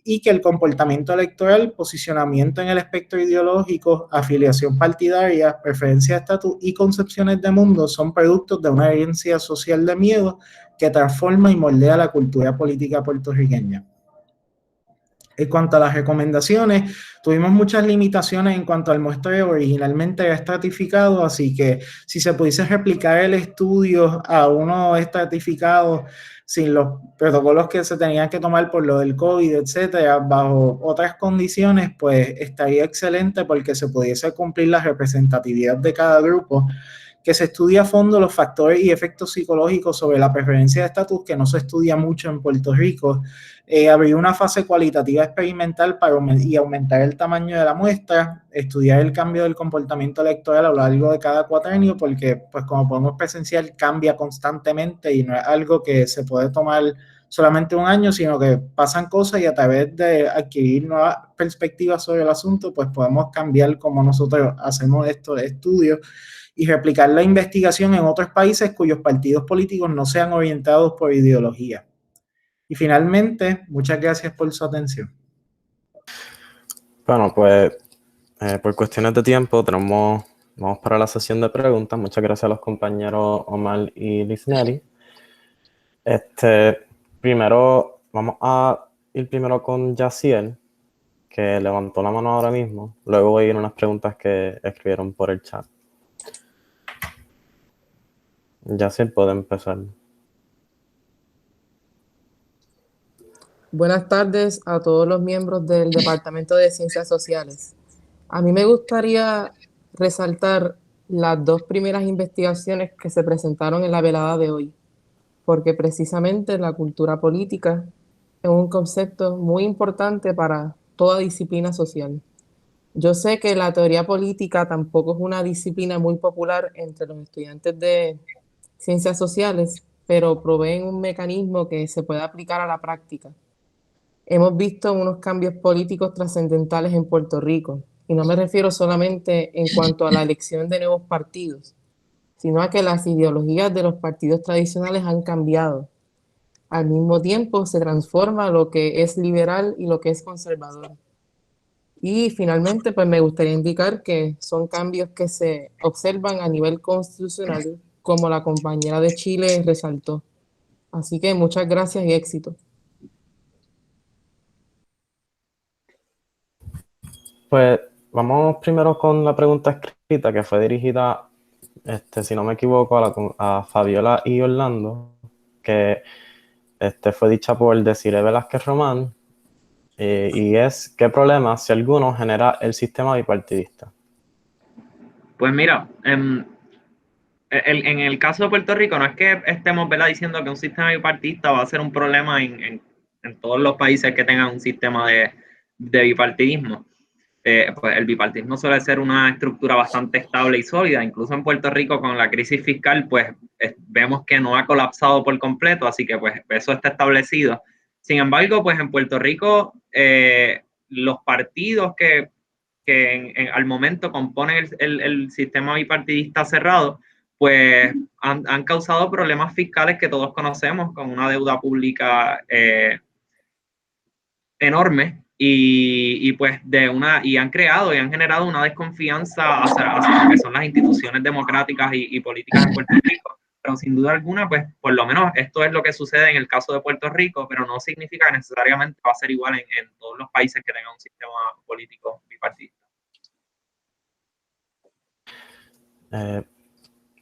Speaker 6: y que el comportamiento electoral, posicionamiento en el espectro ideológico, afiliación partidaria, preferencia de estatus y concepciones de mundo son productos de una herencia social de miedo que transforma y moldea la cultura política puertorriqueña. En cuanto a las recomendaciones, tuvimos muchas limitaciones en cuanto al muestreo. Originalmente era estratificado, así que si se pudiese replicar el estudio a uno estratificado sin los protocolos que se tenían que tomar por lo del COVID, etcétera, bajo otras condiciones, pues estaría excelente porque se pudiese cumplir la representatividad de cada grupo, que se estudia a fondo los factores y efectos psicológicos sobre la preferencia de estatus, que no se estudia mucho en Puerto Rico. Abrir una fase cualitativa experimental y aumentar el tamaño de la muestra, estudiar el cambio del comportamiento electoral a lo largo de cada cuatrenio, porque pues como podemos presenciar cambia constantemente y no es algo que se puede tomar solamente un año, sino que pasan cosas y a través de adquirir nuevas perspectivas sobre el asunto, pues podemos cambiar cómo nosotros hacemos estos estudios y replicar la investigación en otros países cuyos partidos políticos no sean orientados por ideología. Y finalmente, muchas gracias por su atención.
Speaker 1: Bueno, pues por cuestiones de tiempo vamos para la sesión de preguntas. Muchas gracias a los compañeros Omar y Lisneri. Primero, vamos a ir primero con Yaciel, que levantó la mano ahora mismo. Luego voy a ir a unas preguntas que escribieron por el chat. Yaciel puede empezar.
Speaker 8: Buenas tardes a todos los miembros del Departamento de Ciencias Sociales. A mí me gustaría resaltar las dos primeras investigaciones que se presentaron en la velada de hoy, porque precisamente la cultura política es un concepto muy importante para toda disciplina social. Yo sé que la teoría política tampoco es una disciplina muy popular entre los estudiantes de ciencias sociales, pero proveen un mecanismo que se puede aplicar a la práctica. Hemos visto unos cambios políticos trascendentales en Puerto Rico, y no me refiero solamente en cuanto a la elección de nuevos partidos, sino a que las ideologías de los partidos tradicionales han cambiado. Al mismo tiempo se transforma lo que es liberal y lo que es conservador. Y finalmente, pues me gustaría indicar que son cambios que se observan a nivel constitucional, como la compañera de Chile resaltó. Así que muchas gracias y éxito.
Speaker 1: Pues vamos primero con la pregunta escrita, que fue dirigida, si no me equivoco, a Fabiola y Orlando, que fue dicha por Desiree Velázquez Román, y es: ¿qué problemas, si alguno, genera el sistema bipartidista?
Speaker 3: Pues mira, en el caso de Puerto Rico, no es que estemos, ¿verdad?, diciendo que un sistema bipartidista va a ser un problema en todos los países que tengan un sistema de bipartidismo. pues el bipartidismo suele ser una estructura bastante estable y sólida. Incluso en Puerto Rico con la crisis fiscal, pues vemos que no ha colapsado por completo, así que pues eso está establecido. Sin embargo, pues en Puerto Rico los partidos que al momento componen el sistema bipartidista cerrado, pues han causado problemas fiscales que todos conocemos, con una deuda pública enorme y pues y han creado y han generado una desconfianza hacia lo que son las instituciones democráticas y políticas en Puerto Rico. Pero sin duda alguna, pues por lo menos esto es lo que sucede en el caso de Puerto Rico, pero no significa que necesariamente va a ser igual en todos los países que tengan un sistema político bipartidista.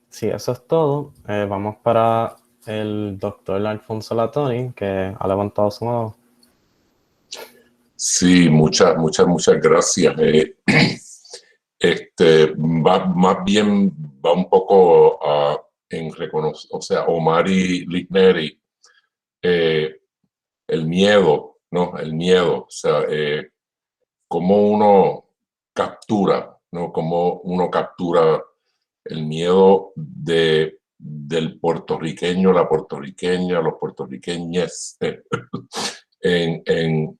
Speaker 1: Sí, eso es todo. Vamos para el doctor Alfonso Latoni, que ha levantado su mano.
Speaker 9: Sí, muchas gracias. Más bien va un poco en reconocer, o sea, Omar y Ligneri, el miedo, ¿no? El miedo, o sea, cómo uno captura, ¿no? Cómo uno captura el miedo del puertorriqueño, la puertorriqueña, los puertorriqueños en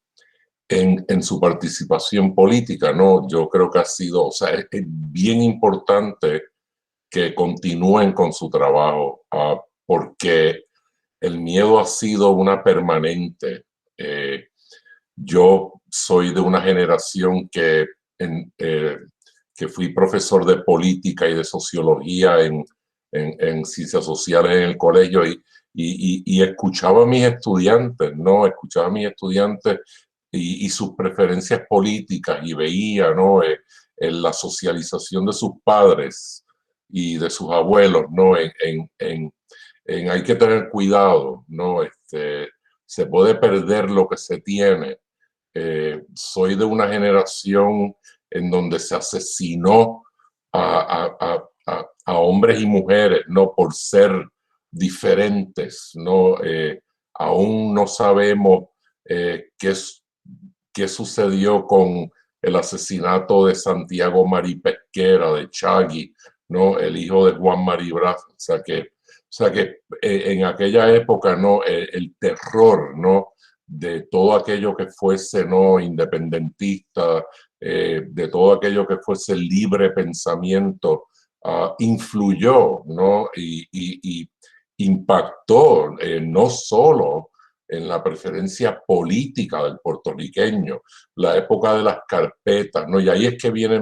Speaker 9: su participación política, ¿no? Yo creo que ha sido, o sea, es bien importante que continúen con su trabajo, porque el miedo ha sido una permanente. Yo soy de una generación que fui profesor de política y de sociología en ciencias sociales en el colegio y escuchaba a mis estudiantes, ¿no? Escuchaba a mis estudiantes y sus preferencias políticas y veía, ¿no? En la socialización de sus padres y de sus abuelos, ¿no? Hay que tener cuidado, ¿no? Se puede perder lo que se tiene. Soy de una generación en donde se asesinó a hombres y mujeres, ¿no? Por ser diferentes, ¿no? Aún no sabemos qué sucedió con el asesinato de Santiago Marí Pesquera, de Chagui, ¿no? El hijo de Juan Mari Brás. O sea que en aquella época, ¿no? El terror, ¿no? De todo aquello que fuese, ¿no? Independentista, de todo aquello que fuese libre pensamiento, influyó, ¿no? Y impactó no solo en la preferencia política del puertorriqueño, la época de las carpetas, ¿no? Y ahí es que viene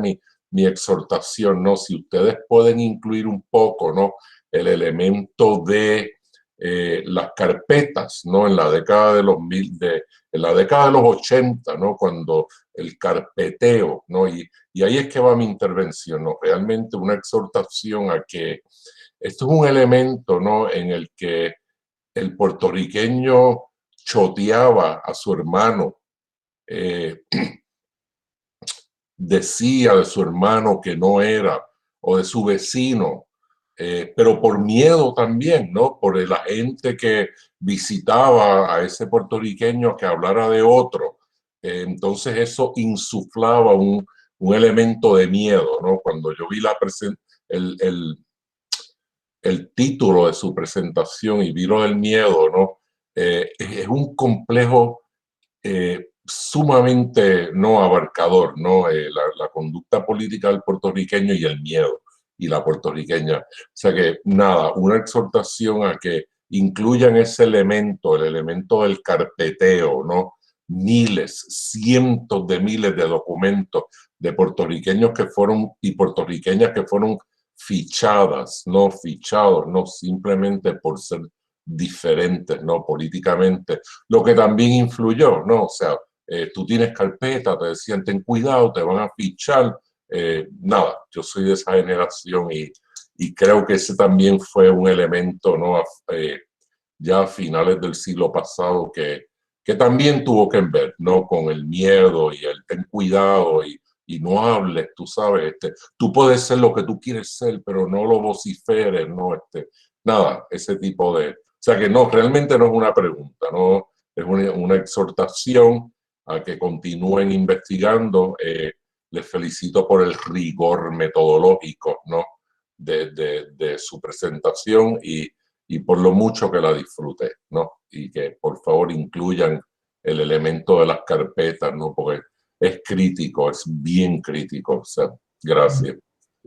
Speaker 9: mi exhortación, ¿no? Si ustedes pueden incluir un poco, ¿no? El elemento de las carpetas, ¿no? En la década de en la década de los 80, ¿no? Cuando el carpeteo, ¿no? Y ahí es que va mi intervención, ¿no? Realmente una exhortación a que esto es un elemento, ¿no? En el que el puertorriqueño choteaba a su hermano, decía de su hermano que no era, o de su vecino, pero por miedo también, ¿no? Por la gente que visitaba a ese puertorriqueño que hablara de otro. Entonces eso insuflaba un elemento de miedo, ¿no? Cuando yo vi el título de su presentación y vi lo del miedo, ¿no? Es un complejo sumamente no abarcador, ¿no? La conducta política del puertorriqueño y el miedo y la puertorriqueña. O sea que nada, una exhortación a que incluyan ese elemento, el elemento del carpeteo, ¿no? Miles, cientos de miles de documentos de puertorriqueños que fueron y puertorriqueñas que fueron fichadas, no fichados, no simplemente por ser diferentes, ¿no? Políticamente, lo que también influyó, ¿no? O sea, tú tienes carpeta, te decían, ten cuidado, te van a fichar. Nada, yo soy de esa generación y creo que ese también fue un elemento, ¿no? Ya a finales del siglo pasado que también tuvo que ver, ¿no? Con el miedo y el ten cuidado y no hables, tú sabes, tú puedes ser lo que tú quieres ser, pero no lo vociferes, ¿no? Nada, ese tipo de... O sea que no, realmente no es una pregunta, ¿no? Es una exhortación a que continúen investigando les felicito por el rigor metodológico, ¿no? de su presentación y por lo mucho que la disfruté, ¿no? Y que por favor incluyan el elemento de las carpetas, ¿no? Porque es crítico, es bien crítico. O sea, gracias.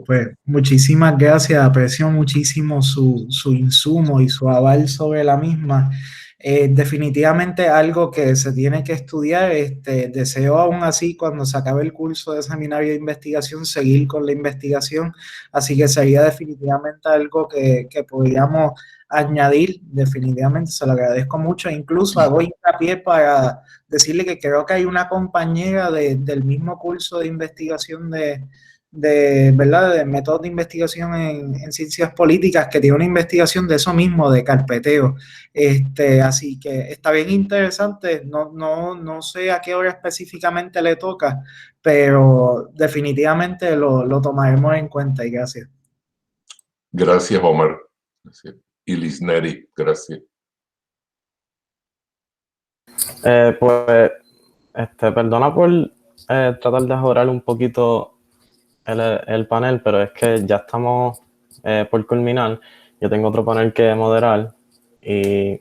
Speaker 6: Pues muchísimas gracias, aprecio muchísimo su insumo y su aval sobre la misma. Definitivamente algo que se tiene que estudiar. Deseo aún así, cuando se acabe el curso de seminario de investigación, seguir con la investigación, así que sería definitivamente algo que podríamos añadir. Definitivamente se lo agradezco mucho, incluso hago hincapié para decirle que creo que hay una compañera del mismo curso de investigación ¿verdad? De métodos de investigación en ciencias políticas, que tiene una investigación de eso mismo, de carpeteo. Así que está bien interesante. No sé a qué hora específicamente le toca, pero definitivamente lo tomaremos en cuenta, y gracias.
Speaker 9: Gracias, Omar. Gracias. Y Lisneri, gracias.
Speaker 1: Pues, perdona por tratar de mejorar un poquito el panel, pero es que ya estamos por culminar. Yo tengo otro panel que moderar y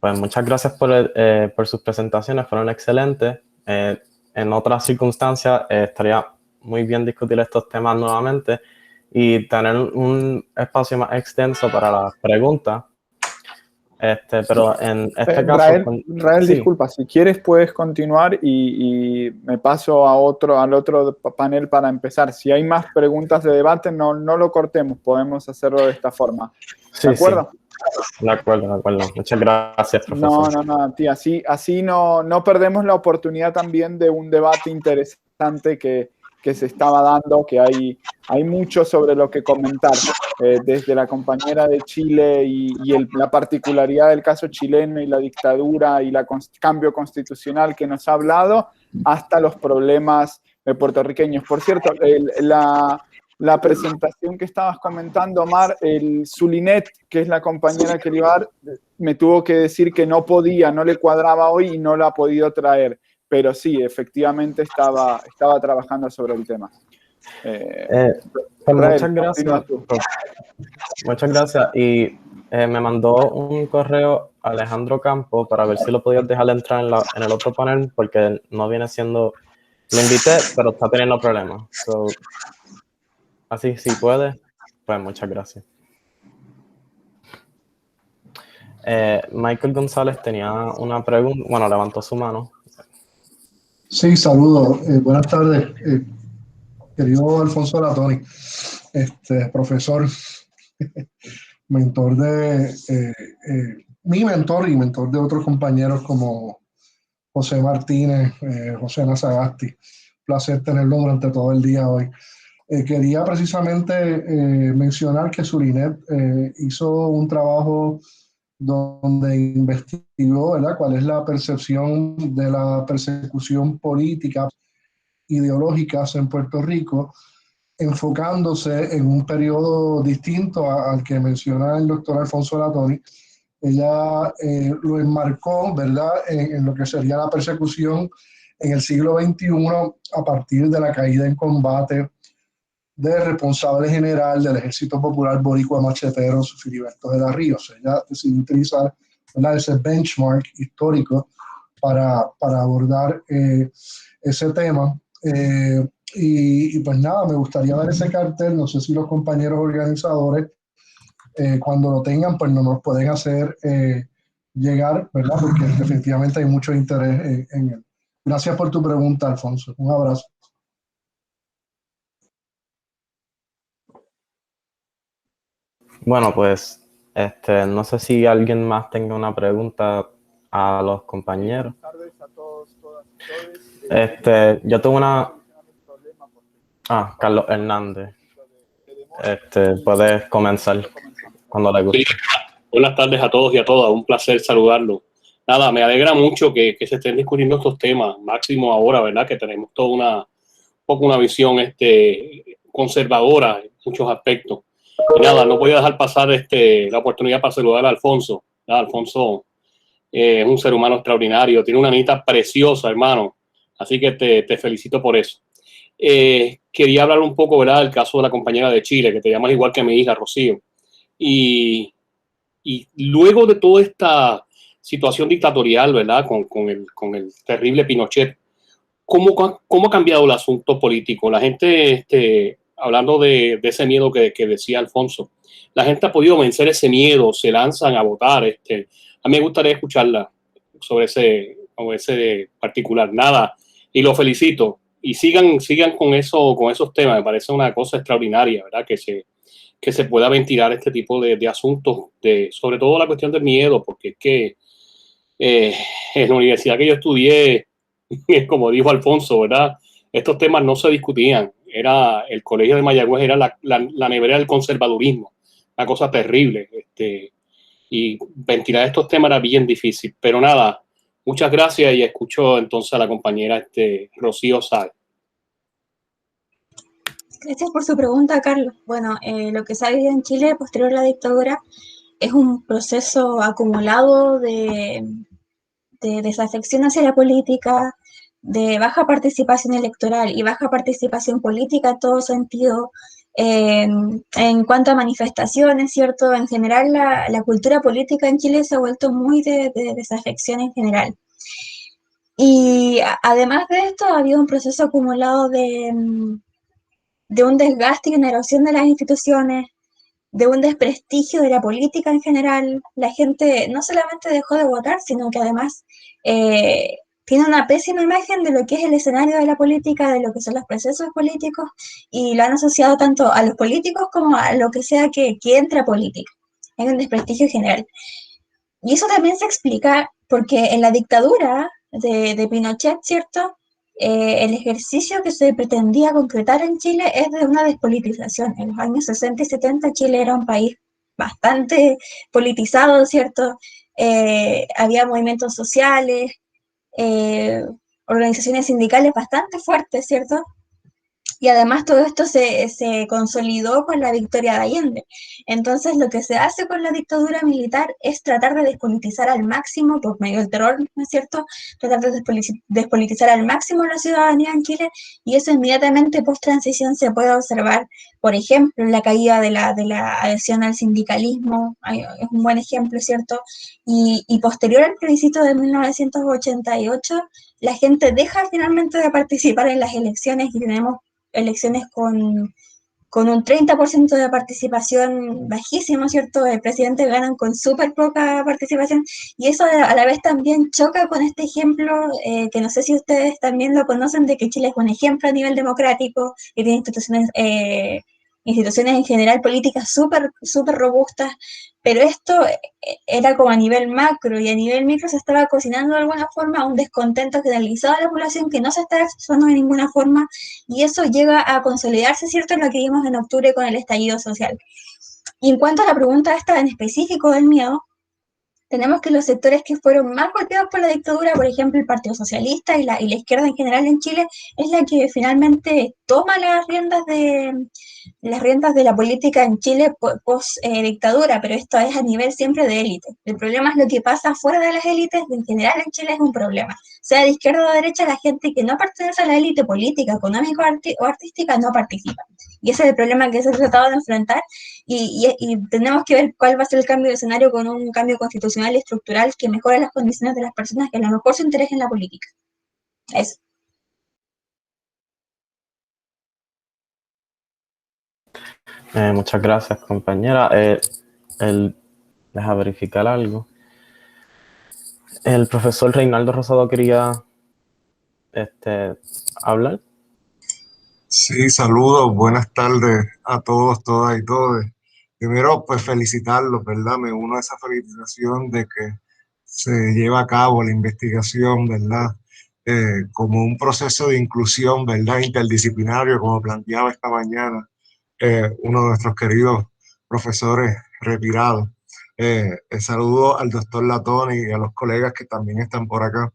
Speaker 1: pues muchas gracias por sus presentaciones, fueron excelentes. En otras circunstancias estaría muy bien discutir estos temas nuevamente y tener un espacio más extenso para las preguntas. Pero en este caso...
Speaker 10: Rael,
Speaker 1: sí.
Speaker 10: disculpa, si quieres puedes continuar y me paso al otro panel para empezar. Si hay más preguntas de debate, no lo cortemos, podemos hacerlo de esta forma.
Speaker 1: Sí,
Speaker 10: ¿De acuerdo?
Speaker 1: Sí. De acuerdo. Muchas gracias, profesor.
Speaker 10: No, tía, así no perdemos la oportunidad también de un debate interesante que se estaba dando, que hay mucho sobre lo que comentar, desde la compañera de Chile y la particularidad del caso chileno y la dictadura y el cambio constitucional que nos ha hablado, hasta los problemas puertorriqueños. Por cierto, la presentación que estabas comentando, Omar, Zulinet, que es la compañera que le iba a dar, me tuvo que decir que no le cuadraba hoy y no la ha podido traer. Pero sí, efectivamente estaba trabajando sobre el tema.
Speaker 1: Muchas gracias. Muchas gracias. Y me mandó un correo Alejandro Campo para ver si lo podías dejar entrar en el otro panel, porque no viene siendo... Lo invité, pero está teniendo problemas. Así, si puede, pues muchas gracias. Michael González tenía una pregunta. Bueno, levantó su mano.
Speaker 11: Sí, saludos. Buenas tardes, querido Alfonso Latoni, profesor, mentor mi mentor y mentor de otros compañeros como José Martínez, José Nazagasti. Placer tenerlo durante todo el día hoy. Quería precisamente mencionar que Zulinet hizo un trabajo donde investigó, ¿verdad?, cuál es la percepción de la persecución política ideológica en Puerto Rico, enfocándose en un periodo distinto al que menciona el doctor Alfonso Latoni. Ella lo enmarcó, ¿verdad?, en lo que sería la persecución en el siglo XXI a partir de la caída en combate del responsable general del Ejército Popular Boricua Machetero, Filiberto de la Ríos. Ella decidió utilizar, ¿verdad?, ese benchmark histórico para abordar ese tema. Y pues nada, me gustaría ver ese cartel. No sé si los compañeros organizadores, cuando lo tengan, pues no nos pueden hacer llegar, ¿verdad?, porque definitivamente hay mucho interés en él. Gracias por tu pregunta, Alfonso. Un abrazo.
Speaker 1: Bueno, pues no sé si alguien más tenga una pregunta a los compañeros.
Speaker 10: Buenas tardes a todos, todas.
Speaker 1: Yo tuve una... Carlos Hernández. Puedes comenzar cuando le guste.
Speaker 12: Sí. Buenas tardes a todos y a todas. Un placer saludarlos. Nada, me alegra mucho que se estén discutiendo estos temas, máximo ahora, ¿verdad?, que tenemos toda una visión conservadora en muchos aspectos. Y nada, no voy a dejar pasar la oportunidad para saludar a Alfonso. Alfonso es un ser humano extraordinario, tiene una nieta preciosa, hermano. Así que te felicito por eso. Quería hablar un poco, ¿verdad?, del caso de la compañera de Chile, que te llamas igual que mi hija, Rocío. Y luego de toda esta situación dictatorial, ¿verdad?, con el terrible Pinochet, ¿cómo ha cambiado el asunto político? La gente, hablando de ese miedo que decía Alfonso, la gente ha podido vencer ese miedo, se lanzan a votar. A mí me gustaría escucharla sobre ese particular. Nada, y lo felicito. Y sigan con esos temas. Me parece una cosa extraordinaria, ¿verdad?, que se pueda ventilar este tipo de asuntos, sobre todo la cuestión del miedo, porque es que en la universidad que yo estudié, como dijo Alfonso, ¿verdad?, estos temas no se discutían. El colegio de Mayagüez era la nevera del conservadurismo, una cosa terrible. Y ventilar estos temas era bien difícil. Pero nada, muchas gracias y escucho entonces a la compañera Rocío Sáez.
Speaker 13: Gracias por su pregunta, Carlos. Bueno, lo que se ha vivido en Chile posterior a la dictadura es un proceso acumulado de desafección hacia la política, de baja participación electoral y baja participación política en todo sentido. En cuanto a manifestaciones, ¿cierto? En general, la cultura política en Chile se ha vuelto muy de desafección en general. Y además de esto, ha habido un proceso acumulado de un desgaste y una erosión de las instituciones, de un desprestigio de la política en general. La gente no solamente dejó de votar, sino que además tiene una pésima imagen de lo que es el escenario de la política, de lo que son los procesos políticos, y lo han asociado tanto a los políticos como a lo que sea que entre a política. Hay un desprestigio general. Y eso también se explica porque en la dictadura de Pinochet, ¿cierto?, el ejercicio que se pretendía concretar en Chile es de una despolitización. En los años 60 y 70 Chile era un país bastante politizado, ¿cierto? Había movimientos sociales, organizaciones sindicales bastante fuertes, ¿cierto? Y además todo esto se consolidó con la victoria de Allende. Entonces lo que se hace con la dictadura militar es tratar de despolitizar al máximo, por medio del terror, ¿no es cierto?, tratar de despolitizar al máximo la ciudadanía en Chile, y eso inmediatamente post-transición se puede observar, por ejemplo, la caída de la adhesión al sindicalismo, es un buen ejemplo, ¿cierto? Y posterior al plebiscito de 1988, la gente deja finalmente de participar en las elecciones y tenemos elecciones con un 30% de participación bajísimo, ¿cierto? El presidente ganan con súper poca participación, y eso a la vez también choca con este ejemplo, que no sé si ustedes también lo conocen, de que Chile es un ejemplo a nivel democrático, que tiene instituciones en general políticas súper robustas, pero esto era como a nivel macro, y a nivel micro se estaba cocinando de alguna forma un descontento generalizado de la población que no se estaba expresando de ninguna forma, y eso llega a consolidarse, ¿cierto?, en lo que vimos en octubre con el estallido social. Y en cuanto a la pregunta esta en específico del miedo, tenemos que los sectores que fueron más golpeados por la dictadura, por ejemplo el Partido Socialista y la izquierda en general en Chile, es la que finalmente toma las riendas de la política en Chile post dictadura, pero esto es a nivel siempre de élite. El problema es lo que pasa fuera de las élites, en general en Chile es un problema. Sea de izquierda o de derecha, la gente que no pertenece a la élite política, económica o artística no participa. Y ese es el problema que se ha tratado de enfrentar, y tenemos que ver cuál va a ser el cambio de escenario con un cambio constitucional y estructural que mejore las condiciones de las personas que a lo mejor se interesen en la política. Eso.
Speaker 1: Muchas gracias, compañera. Deja verificar algo. El profesor Reinaldo Rosado quería hablar.
Speaker 14: Sí, saludos, buenas tardes a todos, todas y todos. Primero, pues felicitarlos, ¿verdad? Me uno a esa felicitación de que se lleva a cabo la investigación, ¿verdad? Como un proceso de inclusión, ¿verdad? Interdisciplinario, como planteaba esta mañana uno de nuestros queridos profesores retirados. Saludo al doctor Latón y a los colegas que también están por acá.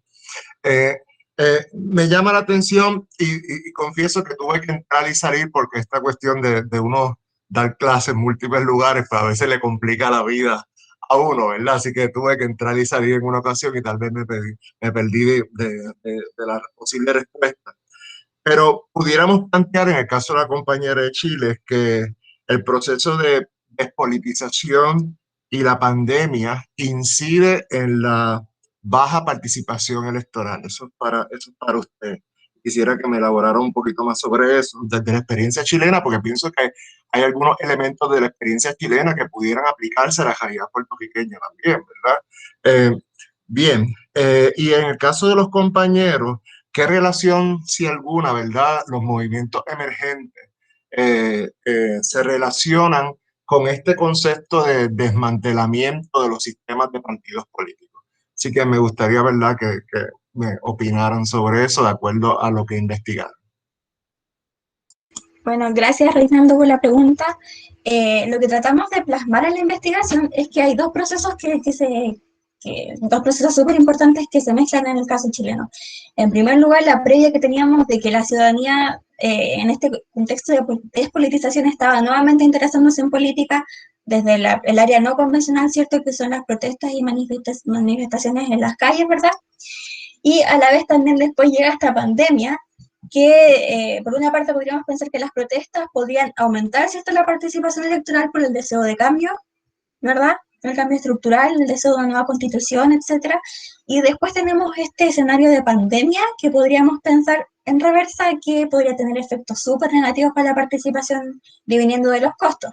Speaker 14: Me llama la atención y confieso que tuve que entrar y salir porque esta cuestión de uno dar clases en múltiples lugares, pues a veces le complica la vida a uno, ¿verdad? Así que tuve que entrar y salir en una ocasión y tal vez me perdí de la posible respuesta. Pero pudiéramos plantear en el caso de la compañera de Chile que el proceso de despolitización y la pandemia incide en la baja participación electoral. Eso es para usted. Quisiera que me elaborara un poquito más sobre eso, desde la experiencia chilena, porque pienso que hay algunos elementos de la experiencia chilena que pudieran aplicarse a la realidad puertorriqueña también, ¿verdad? Y en el caso de los compañeros, ¿qué relación, si alguna, verdad, los movimientos emergentes se relacionan con este concepto de desmantelamiento de los sistemas de partidos políticos? Así que me gustaría, verdad, que me opinaran sobre eso de acuerdo a lo que investigaron.
Speaker 13: Bueno, gracias Reinaldo por la pregunta. Lo que tratamos de plasmar en la investigación es que hay dos procesos dos procesos súper importantes que se mezclan en el caso chileno. En primer lugar, la previa que teníamos de que la ciudadanía en este contexto de despolitización estaba nuevamente interesándose en política desde el área no convencional, ¿cierto? Que son las protestas y manifestaciones en las calles, ¿verdad? Y a la vez también después llega esta pandemia, que por una parte podríamos pensar que las protestas podrían aumentar, ¿cierto?, la participación electoral por el deseo de cambio, ¿verdad? El cambio estructural, el deseo de una nueva constitución, etcétera. Y después tenemos este escenario de pandemia que podríamos pensar en reversa, que podría tener efectos súper negativos para la participación deviniendo de los costos.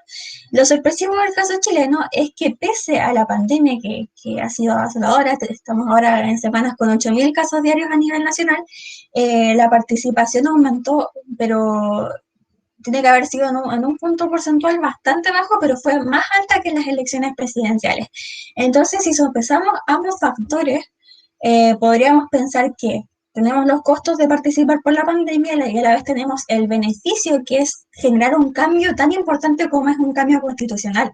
Speaker 13: Lo sorpresivo del caso chileno es que pese a la pandemia que ha sido asoladora, estamos ahora en semanas con 8.000 casos diarios a nivel nacional, la participación aumentó, pero tiene que haber sido en un punto porcentual bastante bajo, pero fue más alta que en las elecciones presidenciales. Entonces, si sopesamos ambos factores, podríamos pensar que tenemos los costos de participar por la pandemia y a la vez tenemos el beneficio que es generar un cambio tan importante como es un cambio constitucional.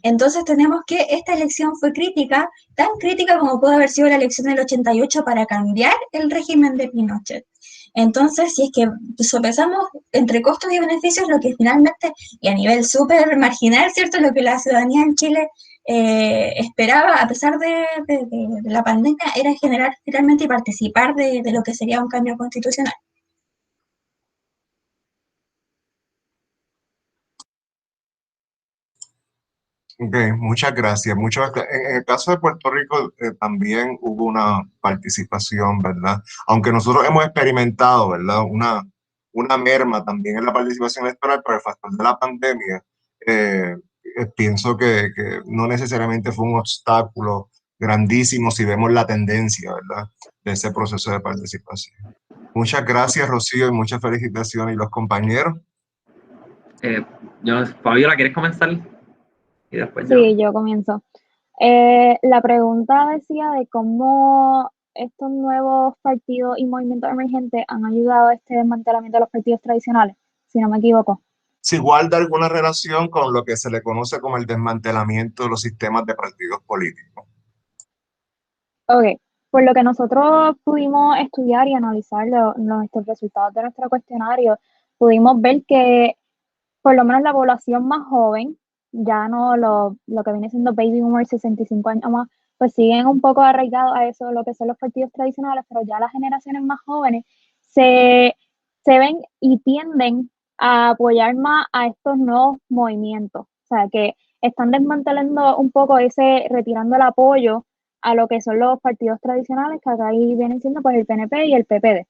Speaker 13: Entonces tenemos que esta elección fue crítica, tan crítica como pudo haber sido la elección del 88 para cambiar el régimen de Pinochet. Entonces, si es que sopesamos entre costos y beneficios, lo que finalmente, y a nivel súper marginal, ¿cierto?, lo que la ciudadanía en Chile esperaba, a pesar de la pandemia, era generar finalmente y participar de lo que sería un cambio constitucional.
Speaker 14: Ok, muchas gracias. En el caso de Puerto Rico también hubo una participación, ¿verdad? Aunque nosotros hemos experimentado, ¿verdad? Una merma también en la participación electoral por el factor de la pandemia. Pienso que no necesariamente fue un obstáculo grandísimo si vemos la tendencia, ¿verdad?, de ese proceso de participación. Muchas gracias, Rocío, y muchas felicitaciones. ¿Y los compañeros?
Speaker 3: Fabiola, ¿quieres comenzar? Y después
Speaker 2: Sí, yo comienzo. La pregunta decía de cómo estos nuevos partidos y movimientos emergentes han ayudado a este desmantelamiento de los partidos tradicionales, si no me equivoco.
Speaker 14: Si guarda alguna relación con lo que se le conoce como el desmantelamiento de los sistemas de partidos políticos.
Speaker 2: Ok, por lo que nosotros pudimos estudiar y analizar nuestros resultados de nuestro cuestionario, pudimos ver que por lo menos la población más joven, ya no lo que viene siendo baby boomers 65 años más, pues siguen un poco arraigados a eso, lo que son los partidos tradicionales, pero ya las generaciones más jóvenes se ven y tienden a apoyar más a estos nuevos movimientos. O sea, que están desmantelando un poco retirando el apoyo a lo que son los partidos tradicionales, que acá ahí vienen siendo pues el PNP y el PPD.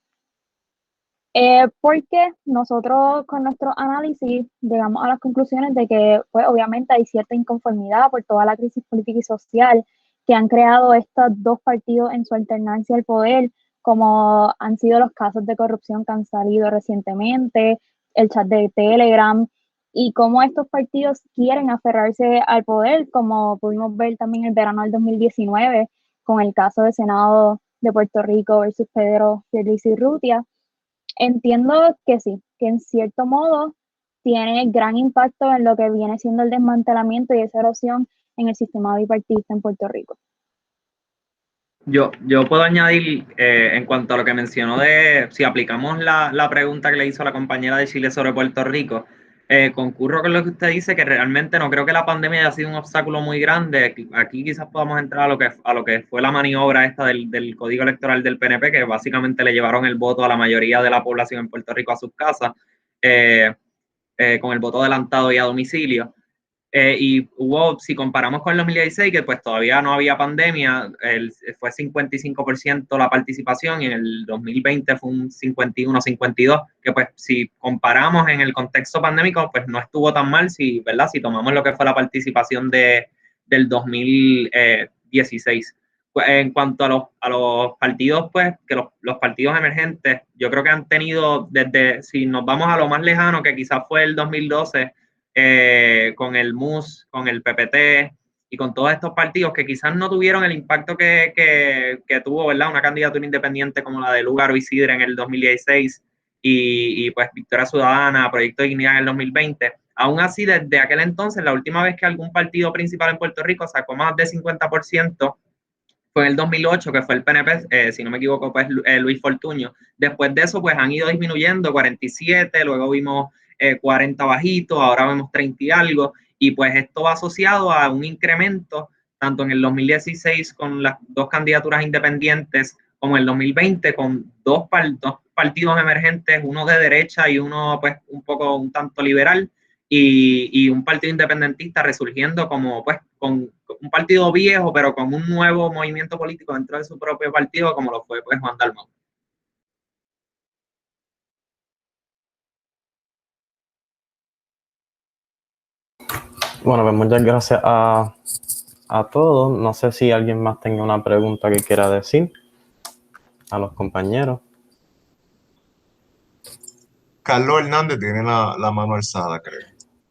Speaker 2: Porque nosotros con nuestro análisis llegamos a las conclusiones de que pues obviamente hay cierta inconformidad por toda la crisis política y social que han creado estos dos partidos en su alternancia al poder, como han sido los casos de corrupción que han salido recientemente, el chat de Telegram, y cómo estos partidos quieren aferrarse al poder, como pudimos ver también el verano del 2019 con el caso del Senado de Puerto Rico versus Pedro Pierluisi Urrutia. Entiendo que sí, que en cierto modo tiene gran impacto en lo que viene siendo el desmantelamiento y esa erosión en el sistema bipartidista en Puerto Rico.
Speaker 3: Yo puedo añadir en cuanto a lo que mencionó de si aplicamos la pregunta que le hizo la compañera de Chile sobre Puerto Rico, Concurro con lo que usted dice, que realmente no creo que la pandemia haya sido un obstáculo muy grande. Aquí quizás podamos entrar a lo que fue la maniobra esta del código electoral del PNP, que básicamente le llevaron el voto a la mayoría de la población en Puerto Rico a sus casas, con el voto adelantado y a domicilio. Y si comparamos con el 2016, que pues todavía no había pandemia, fue 55% la participación, y en el 2020 fue un 51-52, que pues si comparamos en el contexto pandémico, pues no estuvo tan mal, ¿verdad? Si tomamos lo que fue la participación del 2016. Pues, en cuanto a los partidos, pues que los partidos emergentes, yo creo que han tenido si nos vamos a lo más lejano, que quizás fue el 2012, con el MUS, con el PPT y con todos estos partidos que quizás no tuvieron el impacto que tuvo, ¿verdad?, una candidatura independiente como la de Lugaro y Sidre en el 2016 y pues Victoria Ciudadana, Proyecto de Dignidad en el 2020. Aún así, desde aquel entonces, la última vez que algún partido principal en Puerto Rico sacó más de 50% fue en el 2008, que fue el PNP, si no me equivoco, pues Luis Fortuño. Después de eso, pues han ido disminuyendo, 47, luego vimos 40 bajitos, ahora vemos 30 y algo, y pues esto va asociado a un incremento, tanto en el 2016 con las dos candidaturas independientes, como en el 2020 con dos partidos emergentes, uno de derecha y uno pues un tanto liberal, y un partido independentista resurgiendo como pues con un partido viejo, pero con un nuevo movimiento político dentro de su propio partido, como lo fue pues Juan Dalmau.
Speaker 1: Bueno, pues muchas gracias a todos. No sé si alguien más tenga una pregunta que quiera decir a los compañeros.
Speaker 14: Carlos Hernández tiene la mano alzada, creo.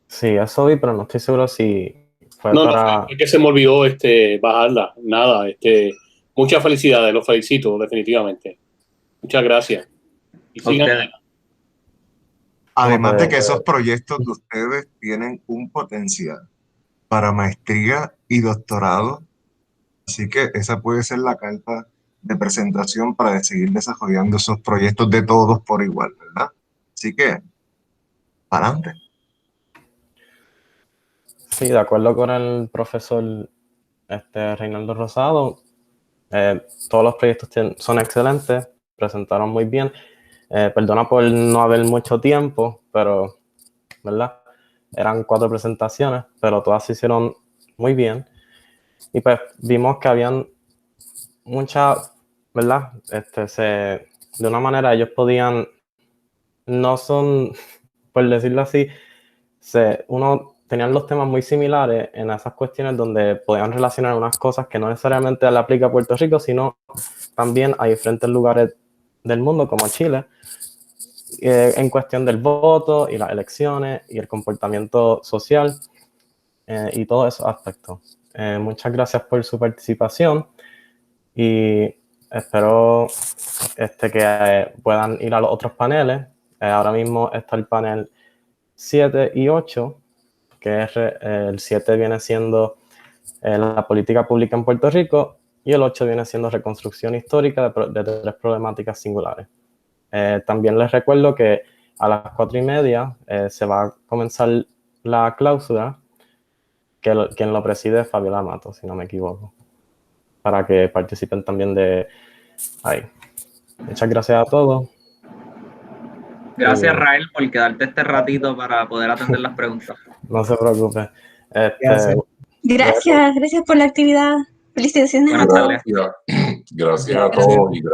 Speaker 1: Sí, eso vi, pero no estoy seguro si fue
Speaker 12: No,
Speaker 1: para...
Speaker 12: es que se me olvidó bajarla. Nada, muchas felicidades, los felicito definitivamente. Muchas gracias. Y sigan.
Speaker 14: Además de que esos proyectos de ustedes tienen un potencial para maestría y doctorado, así que esa puede ser la carta de presentación para seguir desarrollando esos proyectos de todos por igual, ¿verdad? Así que, para adelante.
Speaker 1: Sí, de acuerdo con el profesor Reinaldo Rosado, todos los proyectos son excelentes, presentaron muy bien. Perdona por no haber mucho tiempo, pero, ¿verdad? Eran 4 presentaciones, pero todas se hicieron muy bien. Y pues vimos que habían muchas, ¿verdad? De una manera ellos podían, no son, por decirlo así, tenían los temas muy similares en esas cuestiones donde podían relacionar unas cosas que no necesariamente le aplica a Puerto Rico, sino también a diferentes lugares del mundo como Chile, en cuestión del voto y las elecciones y el comportamiento social y todos esos aspectos. Muchas gracias por su participación y espero que puedan ir a los otros paneles. Ahora mismo está el panel 7 y 8, que es, el 7 viene siendo la política pública en Puerto Rico y el 8 viene siendo reconstrucción histórica de 3 problemáticas singulares. También les recuerdo que a las 4:30 se va a comenzar la clausura, quien lo preside es Fabiola Mato, si no me equivoco, para que participen también de ahí. Muchas gracias a todos.
Speaker 3: Gracias, Rael, por quedarte este ratito para poder atender las preguntas.
Speaker 1: No se preocupe.
Speaker 13: Gracias por la actividad. Felicitaciones a todos.
Speaker 9: Gracias a todos.